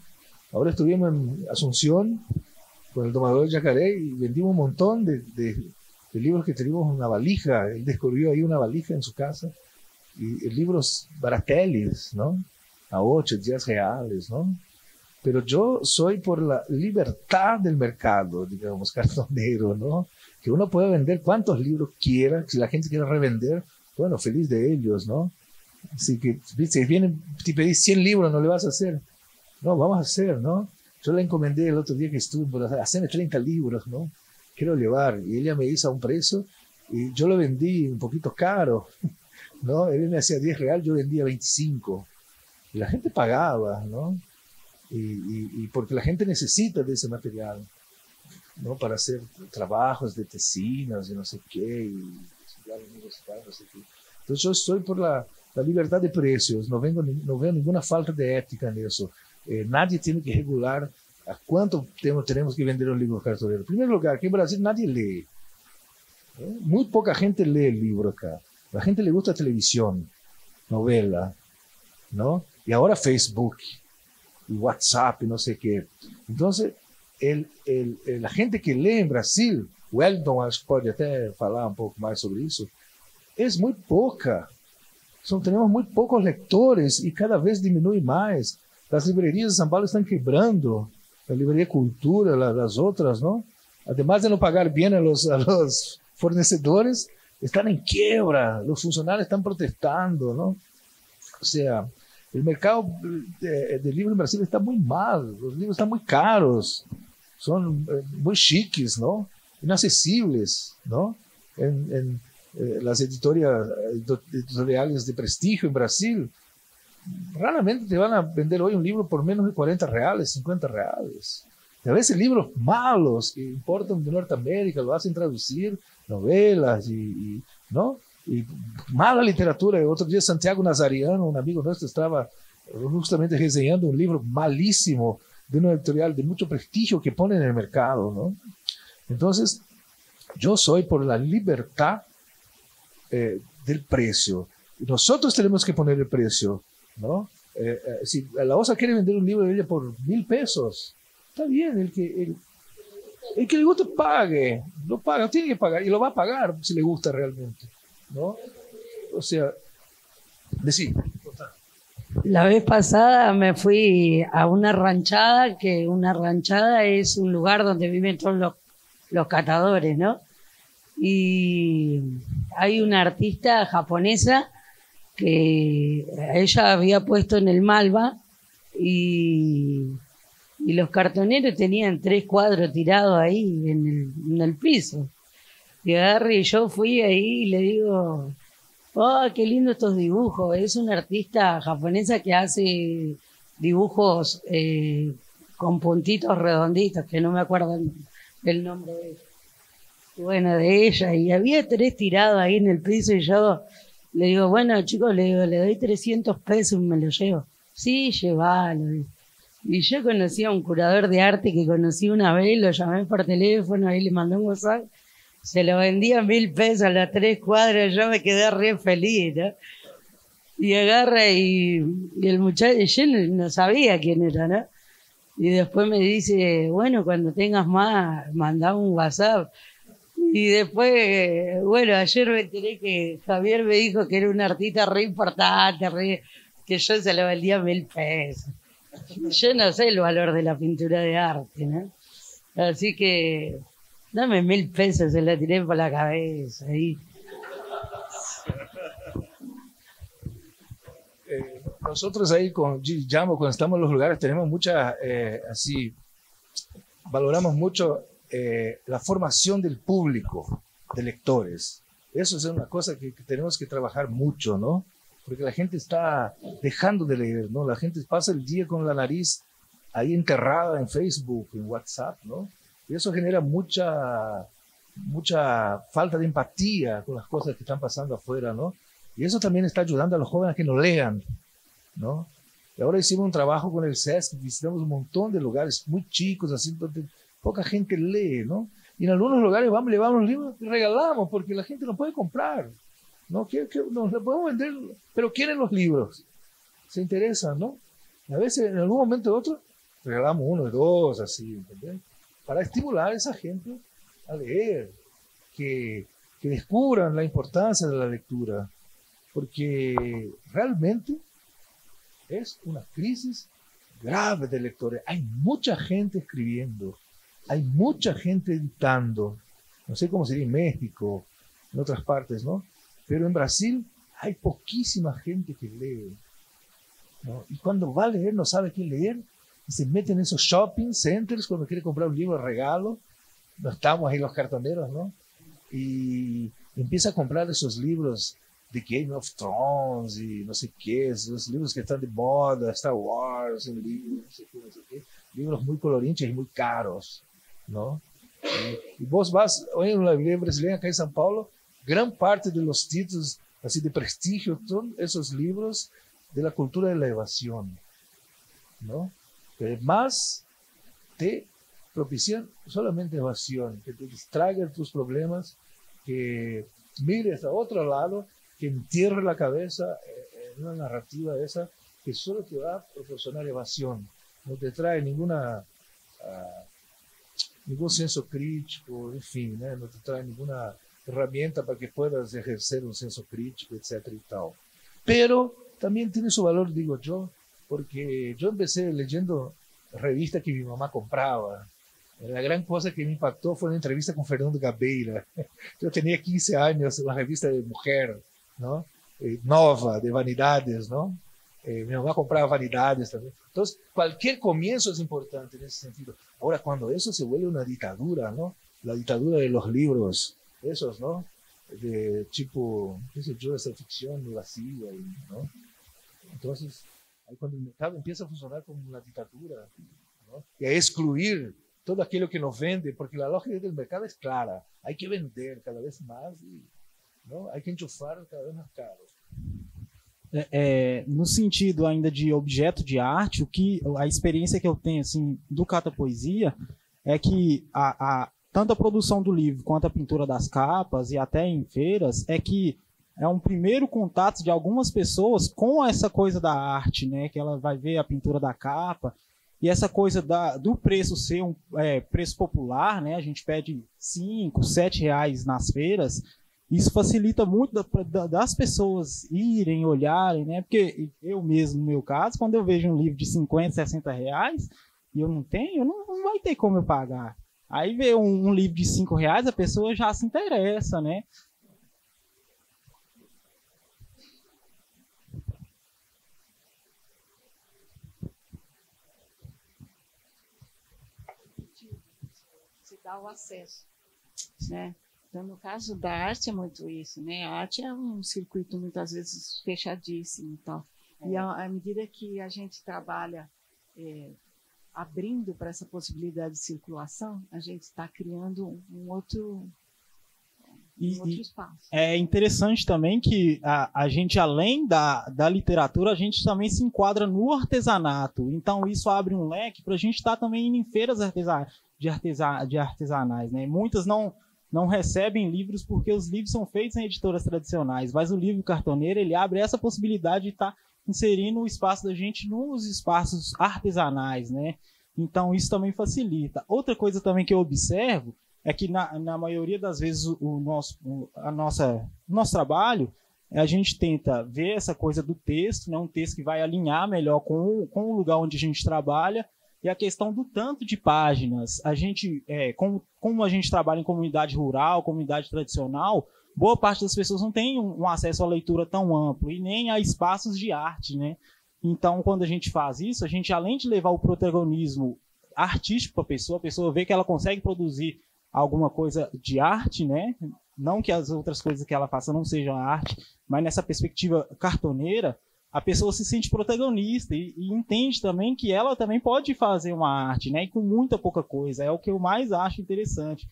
Ahora estuvimos en Asunción con el domador de Yacaré y vendimos un montón de libros que teníamos en una valija. Él descubrió ahí una valija en su casa y libros baratelis, ¿no? A 8, 10 reales, ¿no? Pero yo soy por la libertad del mercado, digamos, cartonero, ¿no? Que uno puede vender cuantos libros quiera, si la gente quiere revender, bueno, feliz de ellos, ¿no? Así que, si vienen, te pedís 100 libros, no le vas a hacer. No, vamos a hacer, ¿no? Yo le encomendé el otro día que estuve por hacerme 30 libros, ¿no? Quiero llevar. Y ella me hizo a un precio y yo lo vendí un poquito caro, ¿no? Él me hacía 10 reales, yo vendía 25. Y la gente pagaba, ¿no? Y porque la gente necesita de ese material, ¿no? Para hacer trabajos de tecinas y no sé qué. Entonces yo estoy por la libertad de precios, no veo ninguna falta de ética en eso. Nadie tiene que regular a cuánto tenemos que vender un libro cartonero. En primer lugar, aquí en Brasil nadie lee. Muy poca gente lee el libro acá. A la gente le gusta televisión, novela, ¿no? Y ahora Facebook, y WhatsApp, y no sé qué. Entonces, la gente que lee en Brasil, Wellington acho que pode até falar um pouco mais sobre isso, é muito pouca. tenemos muy pocos lectores y cada vez disminuye más. Las librerías de São Paulo están quebrando, la librería Cultura, las otras, ¿no? Además de no pagar bien a los fornecedores, están en quiebra, los funcionarios están protestando, ¿no? O sea, el mercado de libros en Brasil está muy mal, los libros están muy caros, son muy chiques, ¿no? Inaccesibles, ¿no? En las editoriales de prestigio en Brasil, raramente te van a vender hoy un libro por menos de 40 reales, 50 reales. Y a veces libros malos que importan de Norteamérica, lo hacen traducir, novelas ¿no? Y mala literatura. El otro día Santiago Nazariano, un amigo nuestro, estaba justamente reseñando un libro malísimo de una editorial de mucho prestigio que ponen en el mercado, ¿no? Entonces, yo soy por la libertad del precio. Y nosotros tenemos que poner el precio, ¿no? Si la OSA quiere vender un libro de ella por 1.000 pesos, está bien, el que le guste pague, lo paga, tiene que pagar y lo va a pagar si le gusta realmente, ¿no? O sea, decir. La vez pasada me fui a una ranchada, que una ranchada es un lugar donde viven todos los catadores, ¿no? Y hay una artista japonesa que ella había puesto en el Malva y los cartoneros tenían 3 cuadros tirados ahí en el piso. Y agarré, y yo fui ahí y le digo, oh, qué lindo estos dibujos. Es una artista japonesa que hace dibujos con puntitos redonditos, que no me acuerdo el nombre de ella. Bueno, de ella, y había 3 tirados ahí en el piso y yo le digo, bueno, chicos, le doy 300 pesos y me lo llevo. Sí, llévalo. Y yo conocí a un curador de arte que conocí una vez, lo llamé por teléfono, ahí le mandé un WhatsApp, se lo vendía 1.000 pesos a las 3 cuadras, yo me quedé re feliz, ¿no? Y agarra y el muchacho, yo no sabía quién era, ¿no? Y después me dice, bueno, cuando tengas más, mandá un WhatsApp. Y después, bueno, ayer me enteré que Javier me dijo que era un artista re importante, que yo se lo vendía 1.000 pesos. Yo no sé el valor de la pintura de arte, ¿no? Así que, dame 1.000 pesos, se la tiré por la cabeza. Ahí. Nosotros ahí con Jambo, cuando estamos en los lugares, tenemos mucha, valoramos mucho la formación del público, de lectores. Eso es una cosa que tenemos que trabajar mucho, ¿no? Porque la gente está dejando de leer, ¿no? La gente pasa el día con la nariz ahí enterrada en Facebook, en WhatsApp, ¿no? Y eso genera mucha falta de empatía con las cosas que están pasando afuera, ¿no? Y eso también está ayudando a los jóvenes a que no lean, ¿no? Y ahora hicimos un trabajo con el SESC, visitamos un montón de lugares muy chicos, así donde poca gente lee, ¿no? Y en algunos lugares llevamos los libros y regalamos porque la gente no puede comprar, ¿no? Nos lo podemos vender, pero quieren los libros, se interesan, ¿no? Y a veces en algún momento u otro regalamos 1 o 2, así, ¿entendés? Para estimular a esa gente a leer, que descubran la importancia de la lectura, porque realmente es una crisis grave de lectores. Hay mucha gente escribiendo, hay mucha gente editando, no sé cómo sería en México, en otras partes, ¿no? Pero en Brasil hay poquísima gente que lee, ¿no? Y cuando va a leer no sabe qué leer, y se mete en esos shopping centers cuando quiere comprar un libro de regalo, no estamos ahí los cartoneros, ¿no? Y empieza a comprar esos libros de Game of Thrones y no sé qué, esos libros que están de moda, Star Wars, libros, no sé qué, libros muy colorinches y muy caros, ¿no? Y vos vas, hoy en la librería brasileña acá en São Paulo, gran parte de los títulos así de prestigio son esos libros de la cultura de la evasión, ¿no? Que más te propician solamente evasión, que te distraigan tus problemas, que mires a otro lado, que entierre la cabeza en una narrativa esa que solo te va a proporcionar evasión, no te trae ningún senso crítico, en fin, ¿no? No te trae ninguna herramienta para que puedas ejercer un senso crítico, etc. y tal. pero también tiene su valor, digo yo, porque yo empecé leyendo revistas que mi mamá compraba. La gran cosa que me impactó fue una entrevista con Fernando Gabeira. Yo tenía 15 años, una revista de mujer, ¿no? Nova, de vanidades, ¿no? Mi mamá compraba vanidades también. Entonces, cualquier comienzo es importante en ese sentido. Ahora, cuando eso se vuelve una dictadura, ¿no? La dictadura de los libros, esos, ¿no? De tipo, qué sé yo, esa ficción vacía, ¿no? Entonces, ahí cuando el mercado empieza a funcionar como una dictadura, ¿no? Y a excluir todo aquello que nos vende, porque la lógica del mercado es clara, hay que vender cada vez más, ¿no? Hay que enchufar cada vez mais caro. No sentido ainda de objeto de arte, a experiência que eu tenho assim, do Catapoesia é que tanto a produção do livro quanto a pintura das capas e até em feiras é que é um primeiro contato de algumas pessoas com essa coisa da arte, né? Que ela vai ver a pintura da capa e essa coisa do preço ser um preço popular, né? A gente pede 5, 7 reais nas feiras. Isso facilita muito das pessoas irem, olharem, né? Porque eu mesmo, no meu caso, quando eu vejo um livro de 50, 60 reais e eu não tenho, não vai ter como eu pagar. Aí vê um livro de 5 reais, a pessoa já se interessa, né? Se dá o acesso, né? Então, no caso da arte é muito isso, né? A arte é um circuito muitas vezes fechadíssimo e tal. E à medida que a gente trabalha abrindo para essa possibilidade de circulação, a gente está criando um outro espaço. É interessante também que a gente, além da literatura, a gente também se enquadra no artesanato. Então, isso abre um leque para a gente estar também indo em feiras de artesanais, né? Muitas não recebem livros porque os livros são feitos em editoras tradicionais, mas o livro cartoneiro ele abre essa possibilidade de estar inserindo o espaço da gente nos espaços artesanais, né? Então isso também facilita. Outra coisa também que eu observo é que na maioria das vezes o nosso trabalho, a gente tenta ver essa coisa do texto, né? Um texto que vai alinhar melhor com o lugar onde a gente trabalha. E a questão do tanto de páginas, a gente, como a gente trabalha em comunidade rural, comunidade tradicional, boa parte das pessoas não tem um acesso à leitura tão amplo e nem a espaços de arte, né? Então, quando a gente faz isso, a gente, além de levar o protagonismo artístico para a pessoa vê que ela consegue produzir alguma coisa de arte, né? Não que as outras coisas que ela faça não sejam arte, mas nessa perspectiva cartoneira, a pessoa se sente protagonista e entende também que ela também pode fazer uma arte, né? E com muita pouca coisa. É o que eu mais acho interessante.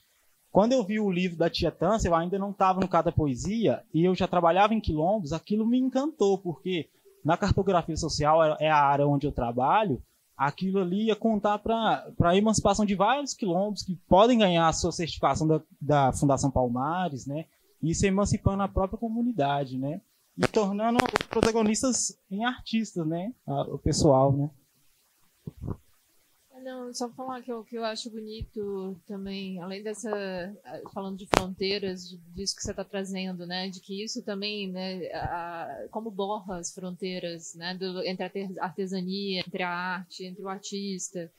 Quando eu vi o livro da Tia Tância, eu ainda não estava no Catapoesia e eu já trabalhava em quilombos, aquilo me encantou, porque na cartografia social é a área onde eu trabalho, aquilo ali ia contar para a emancipação de vários quilombos que podem ganhar a sua certificação da Fundação Palmares, né? E isso emancipando a própria comunidade, né? E tornando os protagonistas em artistas, né? O pessoal, né? Não, só falar que eu acho bonito também, além dessa, falando de fronteiras, disso que você está trazendo, né? De que isso também, né? Como borra as fronteiras, né? Entre a artesania, entre a arte, entre o artista.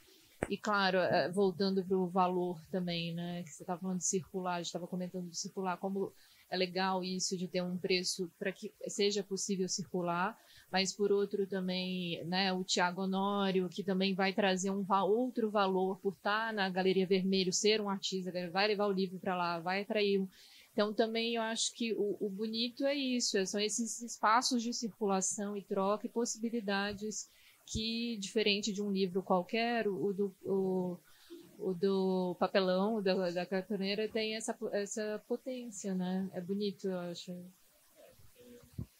E, claro, voltando para o valor também, né? Que você estava falando de circular, a gente estava comentando de circular, como é legal isso de ter um preço para que seja possível circular, mas por outro também, né, o Tiago Honório, que também vai trazer outro valor por estar na Galeria Vermelho, ser um artista, vai levar o livro para lá, vai atrair. Então também eu acho que o bonito é isso, são esses espaços de circulação e troca e possibilidades que, diferente de um livro qualquer, o do papelão, da cartoneira, tem essa potência, né? É bonito, eu acho.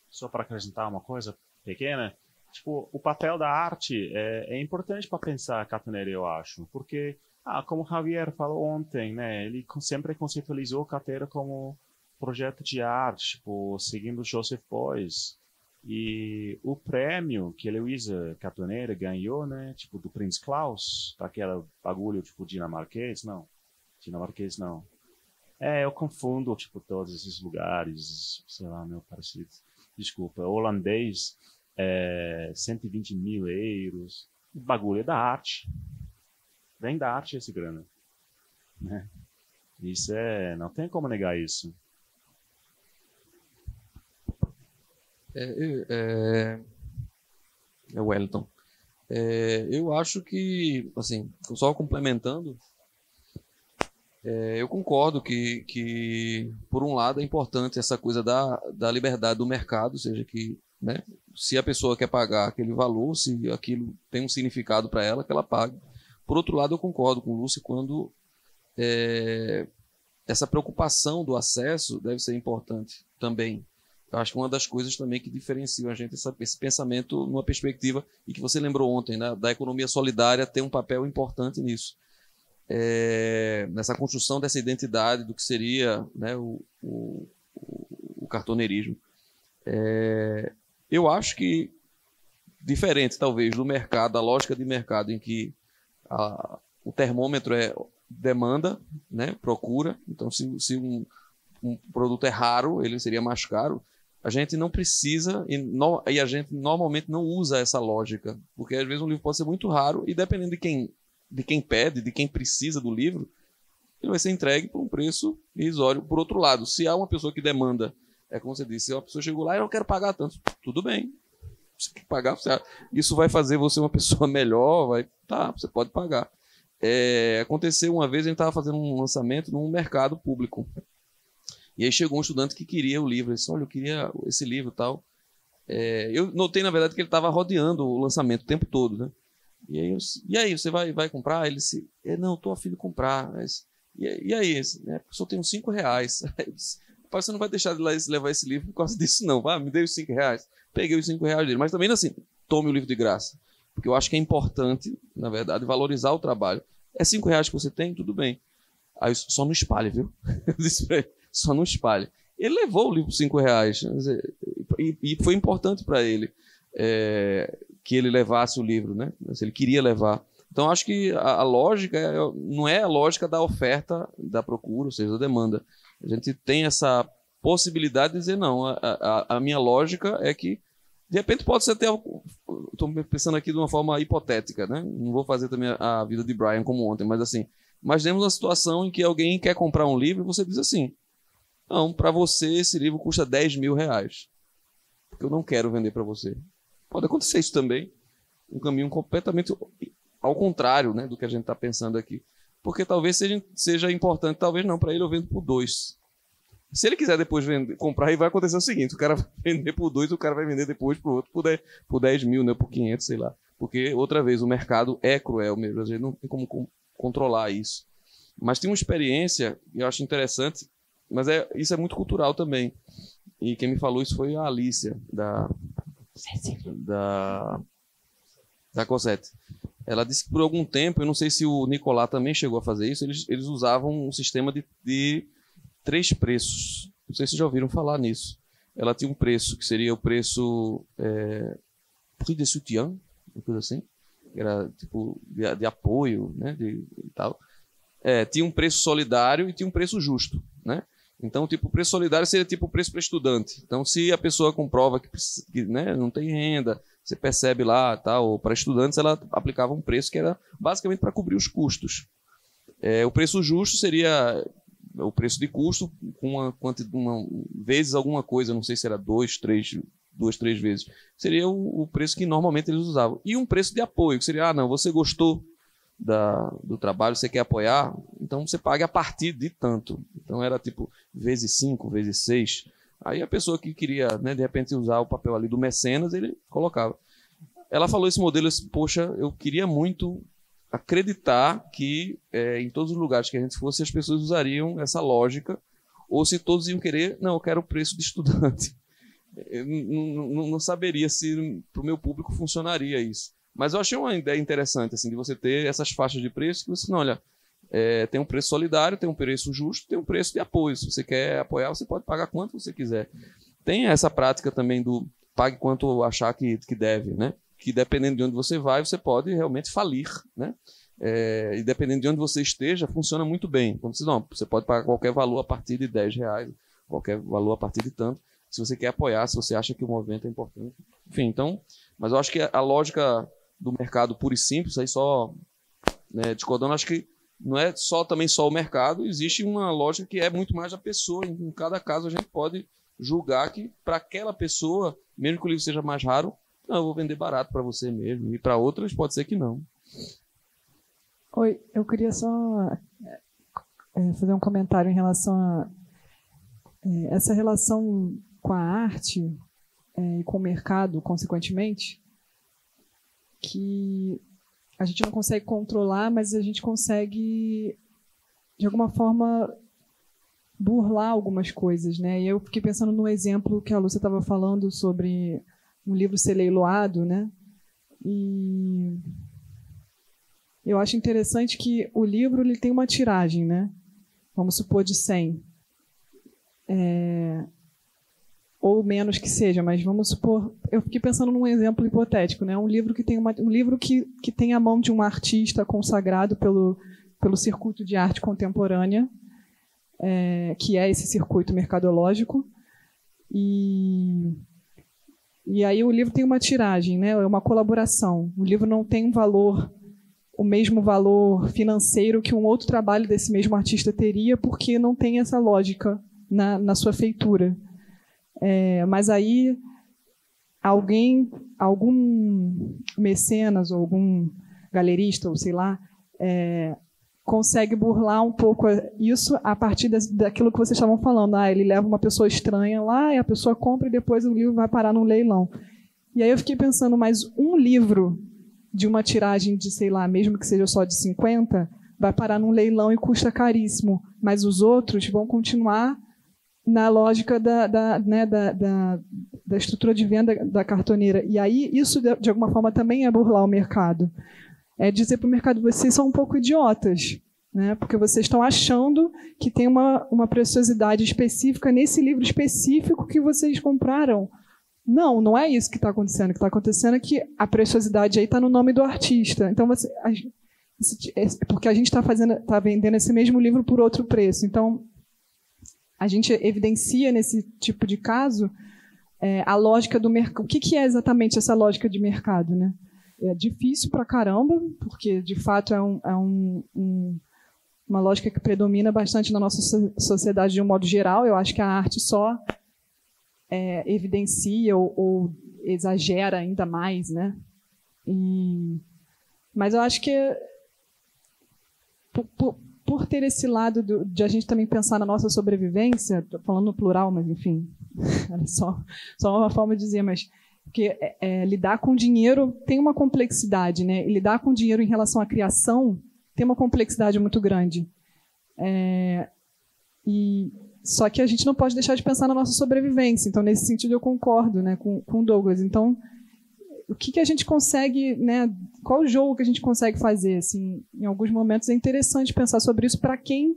Só para acrescentar uma coisa pequena, tipo, o papel da arte é importante para pensar a cartoneira, eu acho, porque, como o Javier falou ontem, né, ele sempre conceitualizou a carteira como projeto de arte, tipo, seguindo Joseph Beuys. E o prêmio que a Heloísa Cartoneira ganhou, né, tipo, do Prince Claus, daquele bagulho, tipo, dinamarquês, não. Eu confundo, tipo, todos esses lugares, sei lá, meu parecido. desculpa, holandês, 120 mil euros. O bagulho é da arte. Vem da arte esse grana. Né? Isso não tem como negar isso. Wellington. Eu acho que, assim, só complementando, eu concordo que, por um lado, é importante essa coisa da liberdade do mercado, ou seja, que, né, se a pessoa quer pagar aquele valor, se aquilo tem um significado para ela, que ela pague. Por outro lado, eu concordo com o Lúcio quando essa preocupação do acesso deve ser importante também. Eu acho que uma das coisas também que diferenciam a gente esse pensamento numa perspectiva, e que você lembrou ontem, né, da economia solidária ter um papel importante nisso. Nessa construção dessa identidade do que seria, né, o cartoneirismo. Eu acho que, diferente talvez do mercado, da lógica de mercado em que o termômetro é demanda, né, procura, então se um produto é raro, ele seria mais caro. A gente não precisa, e a gente normalmente não usa essa lógica, porque às vezes um livro pode ser muito raro e dependendo de quem pede, de quem precisa do livro, ele vai ser entregue por um preço irrisório. Por outro lado, se há uma pessoa que demanda, como você disse, se uma pessoa chegou lá e eu não quero pagar tanto, tudo bem, você quer pagar, isso vai fazer você uma pessoa melhor, você pode pagar. Aconteceu uma vez, a gente estava fazendo um lançamento num mercado público. E aí chegou um estudante que queria o livro. Ele disse, olha, eu queria esse livro e tal. Eu notei, na verdade, que ele estava rodeando o lançamento o tempo todo, né? E aí, você vai comprar? Ele disse, não, estou a fim de comprar. E aí, só tenho R$5. Aí eu disse, você não vai deixar de levar esse livro por causa disso, não. Me dê os R$5. Peguei os R$5 dele. Mas também, assim, tome o livro de graça. Porque eu acho que é importante, na verdade, valorizar o trabalho. É R$5 que você tem? Tudo bem. Aí eu, só não espalhe, viu? Eu disse pra ele, só não espalhe. Ele levou o livro por R$5. E foi importante para ele que ele levasse o livro, né? Se ele queria levar. Então, acho que a lógica não é a lógica da oferta, da procura, ou seja, da demanda. A gente tem essa possibilidade de dizer, não, a minha lógica é que, de repente, pode ser até... Estou pensando aqui de uma forma hipotética, né? Não vou fazer também a vida de Brian como ontem, mas assim, imaginemos uma situação em que alguém quer comprar um livro e você diz assim, não, para você esse livro custa R$10 mil, porque eu não quero vender para você. Pode acontecer isso também, um caminho completamente ao contrário, né, do que a gente está pensando aqui, porque talvez seja importante, talvez não, para ele eu vendo por 2. Se ele quiser depois comprar, aí vai acontecer o seguinte, o cara vai vender por 2, o cara vai vender depois para o outro por 10 mil, né, por 500, sei lá. Porque, outra vez, o mercado é cruel mesmo, a gente não tem como controlar isso. Mas tem uma experiência, que eu acho interessante, mas isso é muito cultural também. E quem me falou isso foi a Alicia, da Cosette. Ela disse que por algum tempo, eu não sei se o Nicolás também chegou a fazer isso, eles usavam um sistema de 3 preços. Não sei se já ouviram falar nisso. Ela tinha um preço que seria o preço prix de soutien, uma coisa assim, que era tipo de apoio, né, e tal. Tinha um preço solidário e tinha um preço justo, né? Então, tipo, o preço solidário seria tipo o preço para estudante. Então, se a pessoa comprova que né, não tem renda, você percebe lá, tal, ou para estudantes, ela aplicava um preço que era basicamente para cobrir os custos. O preço justo seria o preço de custo com uma vezes alguma coisa, não sei se era 2, 3 vezes. Seria o preço que normalmente eles usavam. E um preço de apoio, que seria, não, você gostou do trabalho, você quer apoiar, então você paga a partir de tanto. Então era tipo vezes 5, vezes 6. Aí a pessoa que queria, né, de repente usar o papel ali do mecenas, ele colocava. Ela falou esse modelo, poxa, eu queria muito acreditar que em todos os lugares que a gente fosse, as pessoas usariam essa lógica, ou se todos iam querer, não, eu quero o preço de estudante. Eu não saberia se para o meu público funcionaria isso. Mas eu achei uma ideia interessante, assim, de você ter essas faixas de preço, que você não, olha, tem um preço solidário, tem um preço justo, tem um preço de apoio. Se você quer apoiar, você pode pagar quanto você quiser. Tem essa prática também do pague quanto achar que deve, né? Que dependendo de onde você vai, você pode realmente falir, né? E dependendo de onde você esteja, funciona muito bem. Quando você pode pagar qualquer valor a partir de R$10, qualquer valor a partir de tanto. se você quer apoiar, se você acha que o movimento é importante. Enfim, então, mas eu acho que a lógica do mercado puro e simples, aí só, né, discordando, acho que não é também só o mercado, existe uma lógica que é muito mais a pessoa. Em cada caso a gente pode julgar que para aquela pessoa, mesmo que o livro seja mais raro, não, eu vou vender barato para você mesmo, e para outras pode ser que não. Oi, eu queria só fazer um comentário em relação a essa relação com a arte e com o mercado, consequentemente, que a gente não consegue controlar, mas a gente consegue, de alguma forma, burlar algumas coisas, né? E eu fiquei pensando no exemplo que a Lúcia estava falando sobre um livro ser leiloado, né? E eu acho interessante que o livro ele tem uma tiragem, né? Vamos supor de 100. Ou menos que seja, mas vamos supor... Eu fiquei pensando num exemplo hipotético, né? Um livro que tem a mão de um artista consagrado pelo circuito de arte contemporânea, que é esse circuito mercadológico, e aí o livro tem uma tiragem, né? É uma colaboração. O livro não tem o mesmo valor financeiro que um outro trabalho desse mesmo artista teria, porque não tem essa lógica na sua feitura. Mas aí algum mecenas ou algum galerista, ou sei lá, consegue burlar um pouco isso a partir daquilo que vocês estavam falando. Ele leva uma pessoa estranha lá, e a pessoa compra e depois o livro vai parar num leilão. E aí eu fiquei pensando, mas um livro de uma tiragem de, sei lá, mesmo que seja só de 50, vai parar num leilão e custa caríssimo, mas os outros vão continuar na lógica da estrutura de venda da cartoneira. E aí isso, de alguma forma, também é burlar o mercado. É dizer para o mercado, vocês são um pouco idiotas, né? Porque vocês estão achando que tem uma preciosidade específica nesse livro específico que vocês compraram. Não é isso que está acontecendo. O que está acontecendo é que a preciosidade aí está no nome do artista. Então, porque a gente está vendendo esse mesmo livro por outro preço. Então, a gente evidencia nesse tipo de caso a lógica do mercado. O que é exatamente essa lógica de mercado, né? É difícil pra caramba, porque de fato é uma lógica que predomina bastante na nossa sociedade de um modo geral. Eu acho que a arte só evidencia ou exagera ainda mais, né? Mas eu acho que por ter esse lado de a gente também pensar na nossa sobrevivência, estou falando no plural, mas enfim, era só uma forma de dizer, mas porque lidar com dinheiro tem uma complexidade, né? E lidar com dinheiro em relação à criação tem uma complexidade muito grande. Só que a gente não pode deixar de pensar na nossa sobrevivência. Então, nesse sentido, eu concordo, né, com o Douglas. Então, o que a gente consegue, né? Qual o jogo que a gente consegue fazer? Assim, em alguns momentos é interessante pensar sobre isso para quem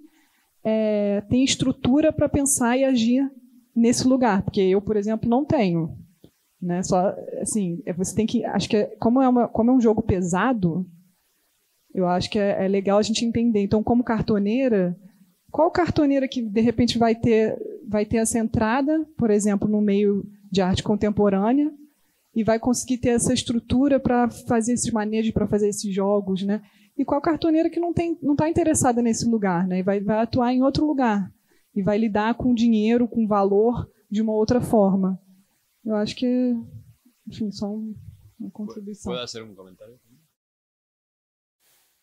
tem estrutura para pensar e agir nesse lugar. Porque eu, por exemplo, não tenho. Né? Só, assim, você tem que, acho que como é um jogo pesado, eu acho que é legal a gente entender. Então, como cartoneira, qual cartoneira que de repente vai ter essa entrada, por exemplo, no meio de arte contemporânea, e vai conseguir ter essa estrutura para fazer esses manejos, para fazer esses jogos, né? E qual cartoneira que não está interessada nesse lugar, né? E vai atuar em outro lugar e vai lidar com dinheiro, com valor de uma outra forma. Eu acho que, enfim, só uma contribuição. ¿Puedo hacer un comentario?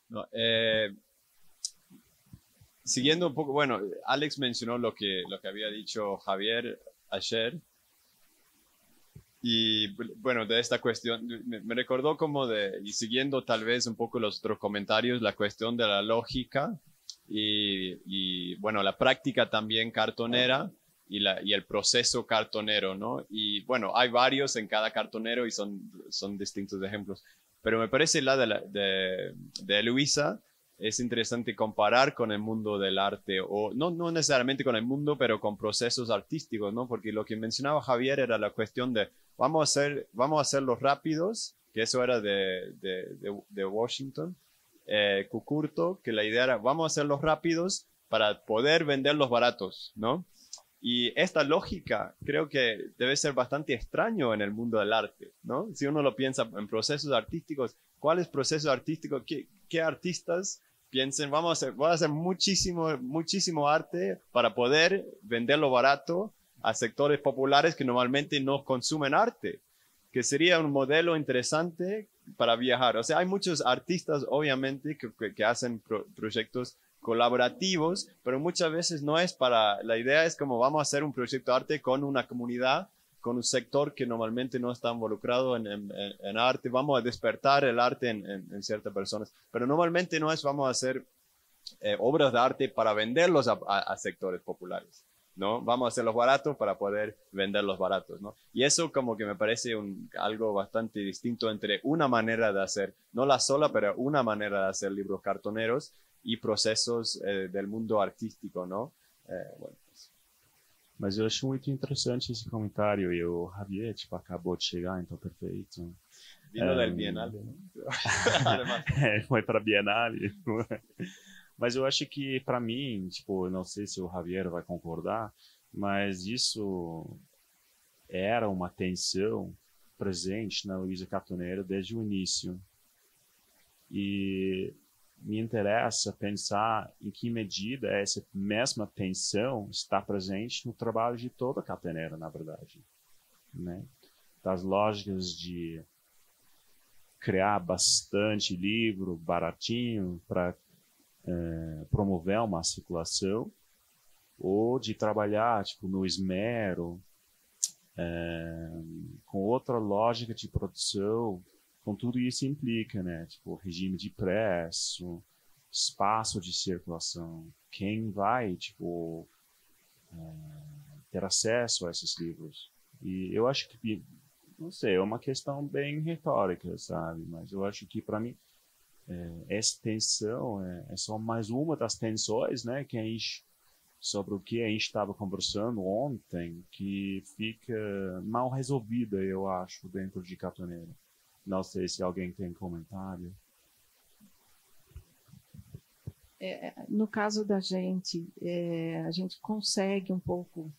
No, siguiendo un poco, bueno, Alex mencionó lo que había dicho Javier ayer. Y bueno, de esta cuestión, me recordó como y siguiendo tal vez un poco los otros comentarios, la cuestión de la lógica y bueno, la práctica también cartonera. Y el proceso cartonero, ¿no? Y bueno, hay varios en cada cartonero y son distintos ejemplos. Pero me parece la de Luisa es interesante comparar con el mundo del arte, o no necesariamente con el mundo, pero con procesos artísticos, ¿no? Porque lo que mencionaba Javier era la cuestión de vamos a hacerlos rápidos, que eso era de Washington, Cucurto, que la idea era vamos a hacerlos rápidos para poder venderlos baratos, ¿no? Y esta lógica creo que debe ser bastante extraño en el mundo del arte, ¿no? Si uno lo piensa en procesos artísticos, ¿cuáles procesos artísticos, qué artistas piensen, voy a hacer muchísimo arte para poder venderlo barato a sectores populares que normalmente no consumen arte? Que sería un modelo interesante para viajar. O sea, hay muchos artistas, obviamente, que hacen proyectos colaborativos, pero muchas veces no es la idea es como vamos a hacer un proyecto de arte con una comunidad, con un sector que normalmente no está involucrado en arte, vamos a despertar el arte en ciertas personas, pero normalmente no es vamos a hacer obras de arte para venderlos a sectores populares, ¿no? Vamos a hacerlos baratos para poder venderlos baratos, ¿no? Y eso como que me parece algo bastante distinto entre una manera de hacer, no la sola, pero una manera de hacer libros cartoneros e processos del mundo artístico, não? Bueno. Mas eu acho muito interessante esse comentário, e o Javier, tipo, acabou de chegar, então perfeito. Vino del Bienale, né? Foi para a Bienale. Mas eu acho que, para mim, tipo, não sei se o Javier vai concordar, mas isso era uma tensão presente na Luiza Cartoneira desde o início. E me interessa pensar em que medida essa mesma tensão está presente no trabalho de toda a cartoneira, na verdade, né? Das lógicas de criar bastante livro baratinho para promover uma circulação, ou de trabalhar tipo, no esmero, com outra lógica de produção, com tudo isso implica, né? Tipo, regime de preço, espaço de circulação, quem vai, tipo, ter acesso a esses livros. E eu acho que, não sei, é uma questão bem retórica, sabe? Mas eu acho que, para mim, essa tensão é só mais uma das tensões, né? Que a gente, sobre o que a gente estava conversando ontem, que fica mal resolvida, eu acho, dentro de Cartoneira. Não sei se alguém tem comentário. No caso da gente, a gente consegue um pouco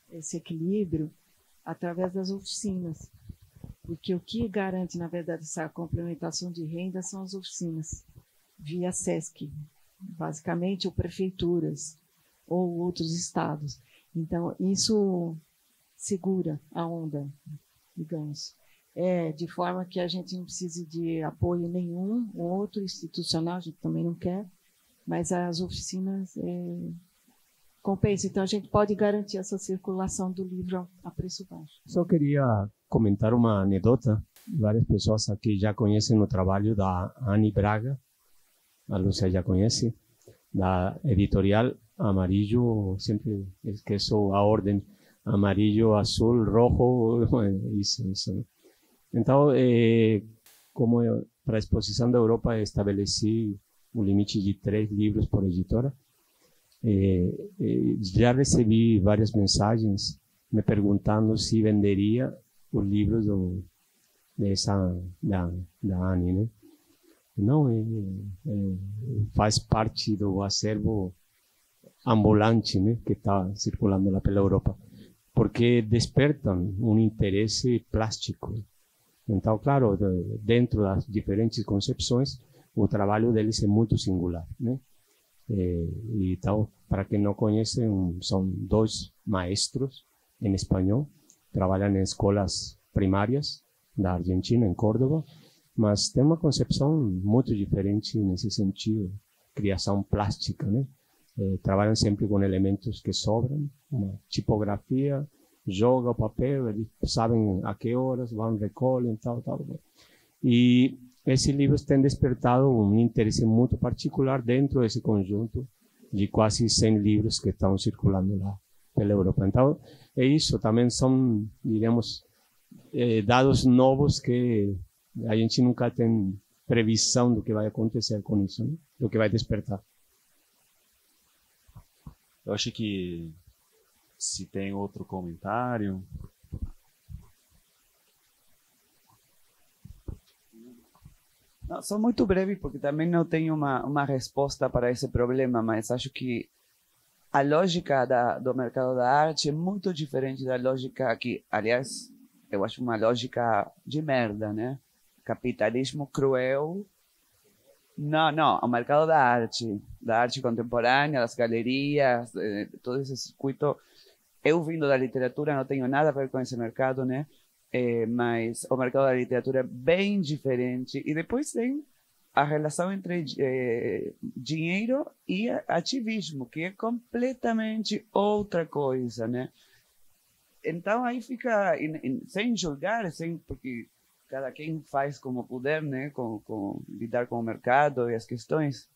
esse equilíbrio através das oficinas, porque o que garante, na verdade, essa complementação de renda são as oficinas, via SESC, basicamente, ou prefeituras, ou outros estados. Então, isso segura a onda, digamos. De forma que a gente não precise de apoio nenhum, outro institucional, a gente também não quer, mas as oficinas compensam. Então, a gente pode garantir essa circulação do livro a preço baixo. Só queria comentar uma anedota. Várias pessoas aqui já conhecem o trabalho da Anne Braga, a Lúcia já conhece, da editorial Amarillo, sempre esqueço a ordem, amarillo, azul, rojo, isso. Então, como para a exposição da Europa estabeleci um limite de 3 livros por editora, já recebi várias mensagens me perguntando se venderia os livros da Anne, né? Não, faz parte do acervo ambulante, né, que está circulando lá pela Europa, porque despertam um interesse plástico. Então, claro, dentro das diferentes concepções, o trabalho deles é muito singular, né? Então, para quem não conhece, são 2 maestros em espanhol, trabalham em escolas primárias da Argentina, em Córdoba, mas tem uma concepção muito diferente nesse sentido, criação plástica, né? Trabalham sempre com elementos que sobram, uma tipografia, joga o papel, eles sabem a que horas vão, recolhem, tal. E esses livros têm despertado um interesse muito particular dentro desse conjunto de quase 100 livros que estão circulando lá pela Europa. Então, é isso, também são, diremos, dados novos que a gente nunca tem previsão do que vai acontecer com isso, né? Do que vai despertar. Eu acho que se tem outro comentário. Não, só muito breve, porque também não tenho uma resposta para esse problema, mas acho que a lógica do mercado da arte é muito diferente da lógica que, aliás, eu acho uma lógica de merda, né? Capitalismo cruel. Não, o mercado da arte contemporânea, das galerias, todo esse circuito. Eu vindo da literatura não tenho nada a ver com esse mercado, né? Mas o mercado da literatura é bem diferente. E depois tem a relação entre dinheiro e ativismo, que é completamente outra coisa, né? Então aí fica, sem julgar, porque cada quem faz como puder, né, lidar com o mercado e as questões.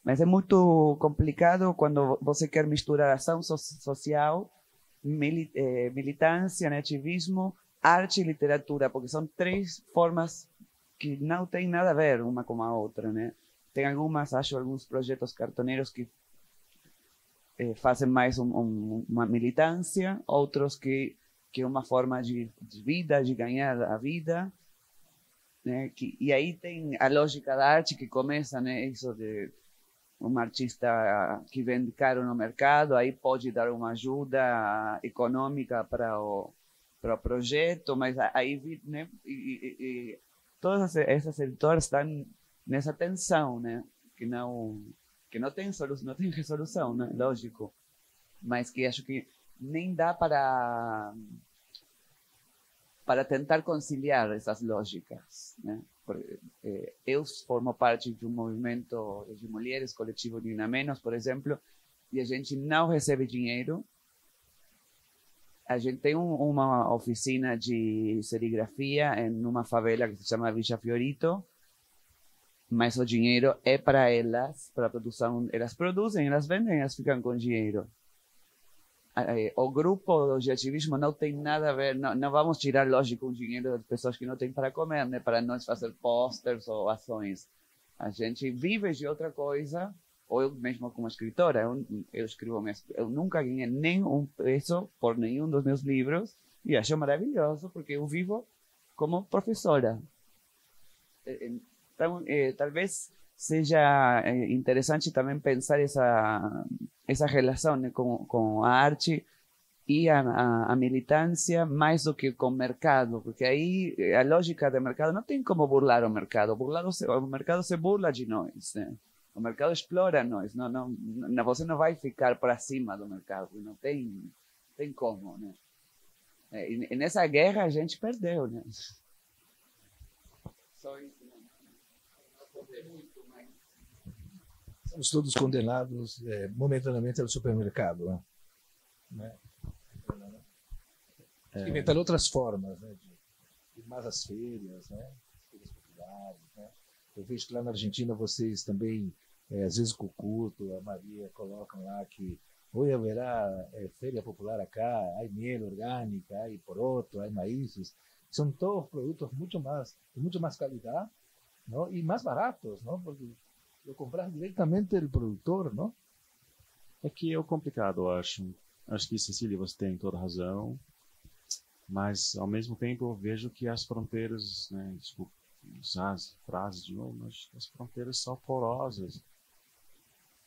Mas é muito complicado quando você quer misturar ação social, militância, né, ativismo, arte e literatura, porque são três formas que não têm nada a ver uma com a outra, né? Tem alguns projetos cartoneiros que fazem mais uma militância, outros que é uma forma de vida, de ganhar a vida, né? E aí tem a lógica da arte que começa, né? Isso de um artista que vende caro no mercado, aí pode dar uma ajuda econômica para o projeto, mas aí, né? E todas essas editoras estão nessa tensão, né? Que não tem solução, não tem resolução, né? Lógico, mas que acho que nem dá para tentar conciliar essas lógicas, né? Eu formo parte de um movimento de mulheres, coletivo Nina Menos, por exemplo, e a gente não recebe dinheiro. A gente tem uma oficina de serigrafia em uma favela que se chama Villa Fiorito, mas o dinheiro é para elas, para a produção. Elas produzem, elas vendem, elas ficam com dinheiro. O grupo do ativismo não tem nada a ver, não vamos tirar, lógico, o dinheiro das pessoas que não têm para comer, né, para nós fazer posters ou ações. A gente vive de outra coisa, ou eu mesmo como escritora, eu escrevo, eu nunca ganhei nem um peso por nenhum dos meus livros, e acho maravilhoso, porque eu vivo como professora. Então, talvez seja interessante também pensar essa relação, né, com a arte e a militância mais do que com o mercado, porque aí a lógica do mercado não tem como burlar o mercado. O mercado se burla de nós, né? O mercado explora nós. Você não vai ficar para cima do mercado, não tem como, né? E nessa guerra a gente perdeu, né? Só isso. Estamos todos condenados momentaneamente ao supermercado, né? Inventar outras formas, né, de ir mais às feiras, né, feiras populares, né? Eu vejo que lá na Argentina vocês também, às vezes com o Curto, a Maria colocam lá que hoje haverá feira popular acá, há miel orgânica, há poroto, há maízes. São todos produtos de muito mais qualidade, não? E mais baratos, não? Porque eu comprar diretamente do produtor, não? É que é complicado, eu acho. Acho que, Cecília, você tem toda a razão, mas, ao mesmo tempo, eu vejo que as fronteiras, né, desculpa usar as frases de novo, mas as fronteiras são porosas.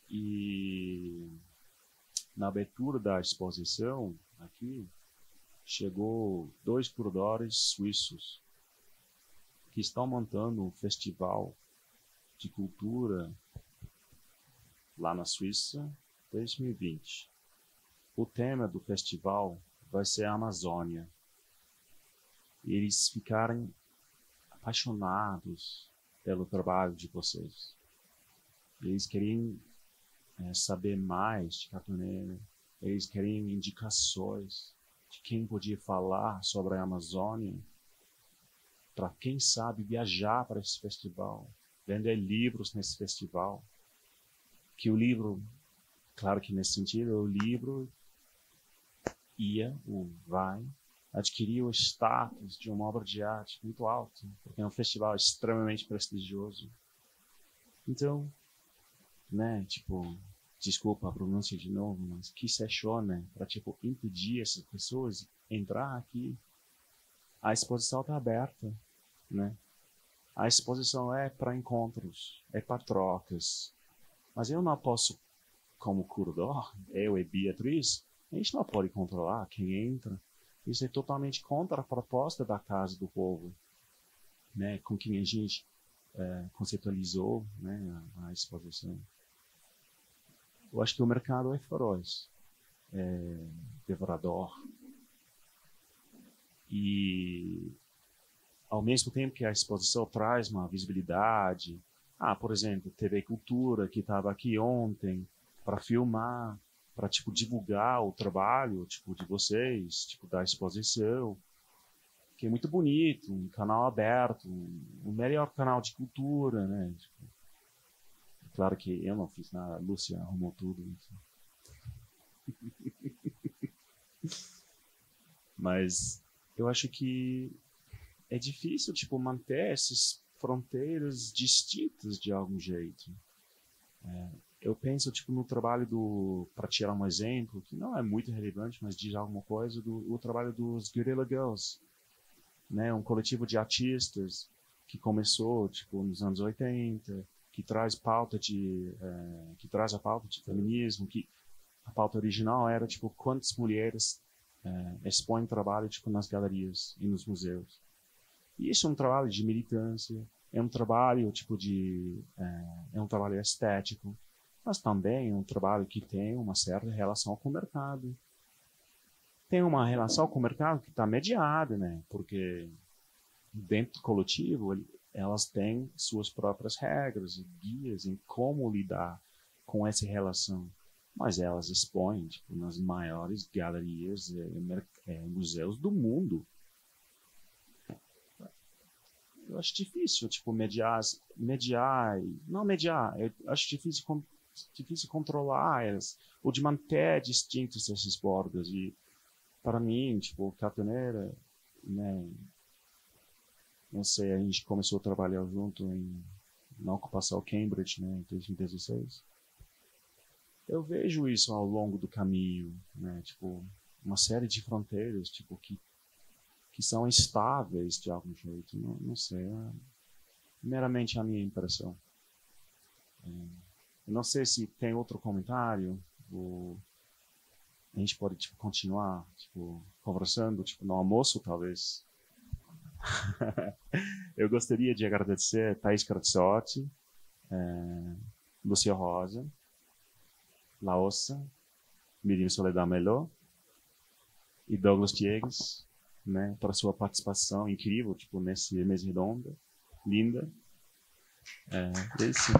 E na abertura da exposição, aqui, chegou 2 curadores suíços que estão montando um festival de cultura lá na Suíça 2020. O tema do festival vai ser a Amazônia. E eles ficaram apaixonados pelo trabalho de vocês. Eles queriam saber mais de Cartoneira. Eles queriam indicações de quem podia falar sobre a Amazônia, para quem sabe viajar para esse festival, vender livros nesse festival. Que o livro, claro que nesse sentido, o livro vai adquirir o status de uma obra de arte muito alto, porque é um festival extremamente prestigioso. Então, né, tipo, desculpa a pronúncia de novo, mas que se achou, né, para tipo impedir essas pessoas de entrar aqui. A exposição está aberta, né? A exposição é para encontros, é para trocas, mas eu não posso como curador, eu e Beatriz, a gente não pode controlar quem entra. Isso é totalmente contra a proposta da Casa do Povo, né, com quem a gente conceitualizou, né, a exposição. Eu acho que o mercado é feroz, é devorador. E, ao mesmo tempo que a exposição traz uma visibilidade, por exemplo, TV Cultura, que estava aqui ontem, para filmar, para tipo, divulgar o trabalho tipo, de vocês, tipo, da exposição, que é muito bonito, um canal aberto, o melhor canal de cultura, né? Tipo, claro que eu não fiz nada, a Lúcia arrumou tudo. Mas eu acho que é difícil tipo, manter essas fronteiras distintas de algum jeito. Eu penso tipo, no trabalho para tirar um exemplo, que não é muito relevante, mas diz alguma coisa, o trabalho dos Guerrilla Girls, né? Um coletivo de artistas que começou tipo, nos anos 80, que traz a pauta de feminismo, que a pauta original era tipo quantas mulheres expõem trabalho tipo nas galerias e nos museus. E isso é um trabalho de militância, é um trabalho tipo é um trabalho estético, mas também é um trabalho que tem uma certa relação com o mercado. Tem uma relação com o mercado que está mediada, né? Porque dentro do coletivo elas têm suas próprias regras e guias em como lidar com essa relação. Mas elas expõem tipo, nas maiores galerias e museus do mundo. Eu acho difícil tipo, eu acho difícil controlar elas, ou de manter distintos esses bordas. E, para mim, tipo, Cartoneira, né, não sei, a gente começou a trabalhar junto na ocupação Cambridge, né, em 2016. Eu vejo isso ao longo do caminho, né, tipo, uma série de fronteiras, tipo, que são estáveis de algum jeito, não sei, é meramente a minha impressão. Eu não sei se tem outro comentário, ou a gente pode tipo, continuar tipo, conversando tipo, no almoço, talvez. Eu gostaria de agradecer Thaís Crazzotti, Lúcia Rosa, Laossa, Miriam Soledad Mello e Douglas Diegues, né, para sua participação incrível tipo, nesse mesa redonda, linda. É isso.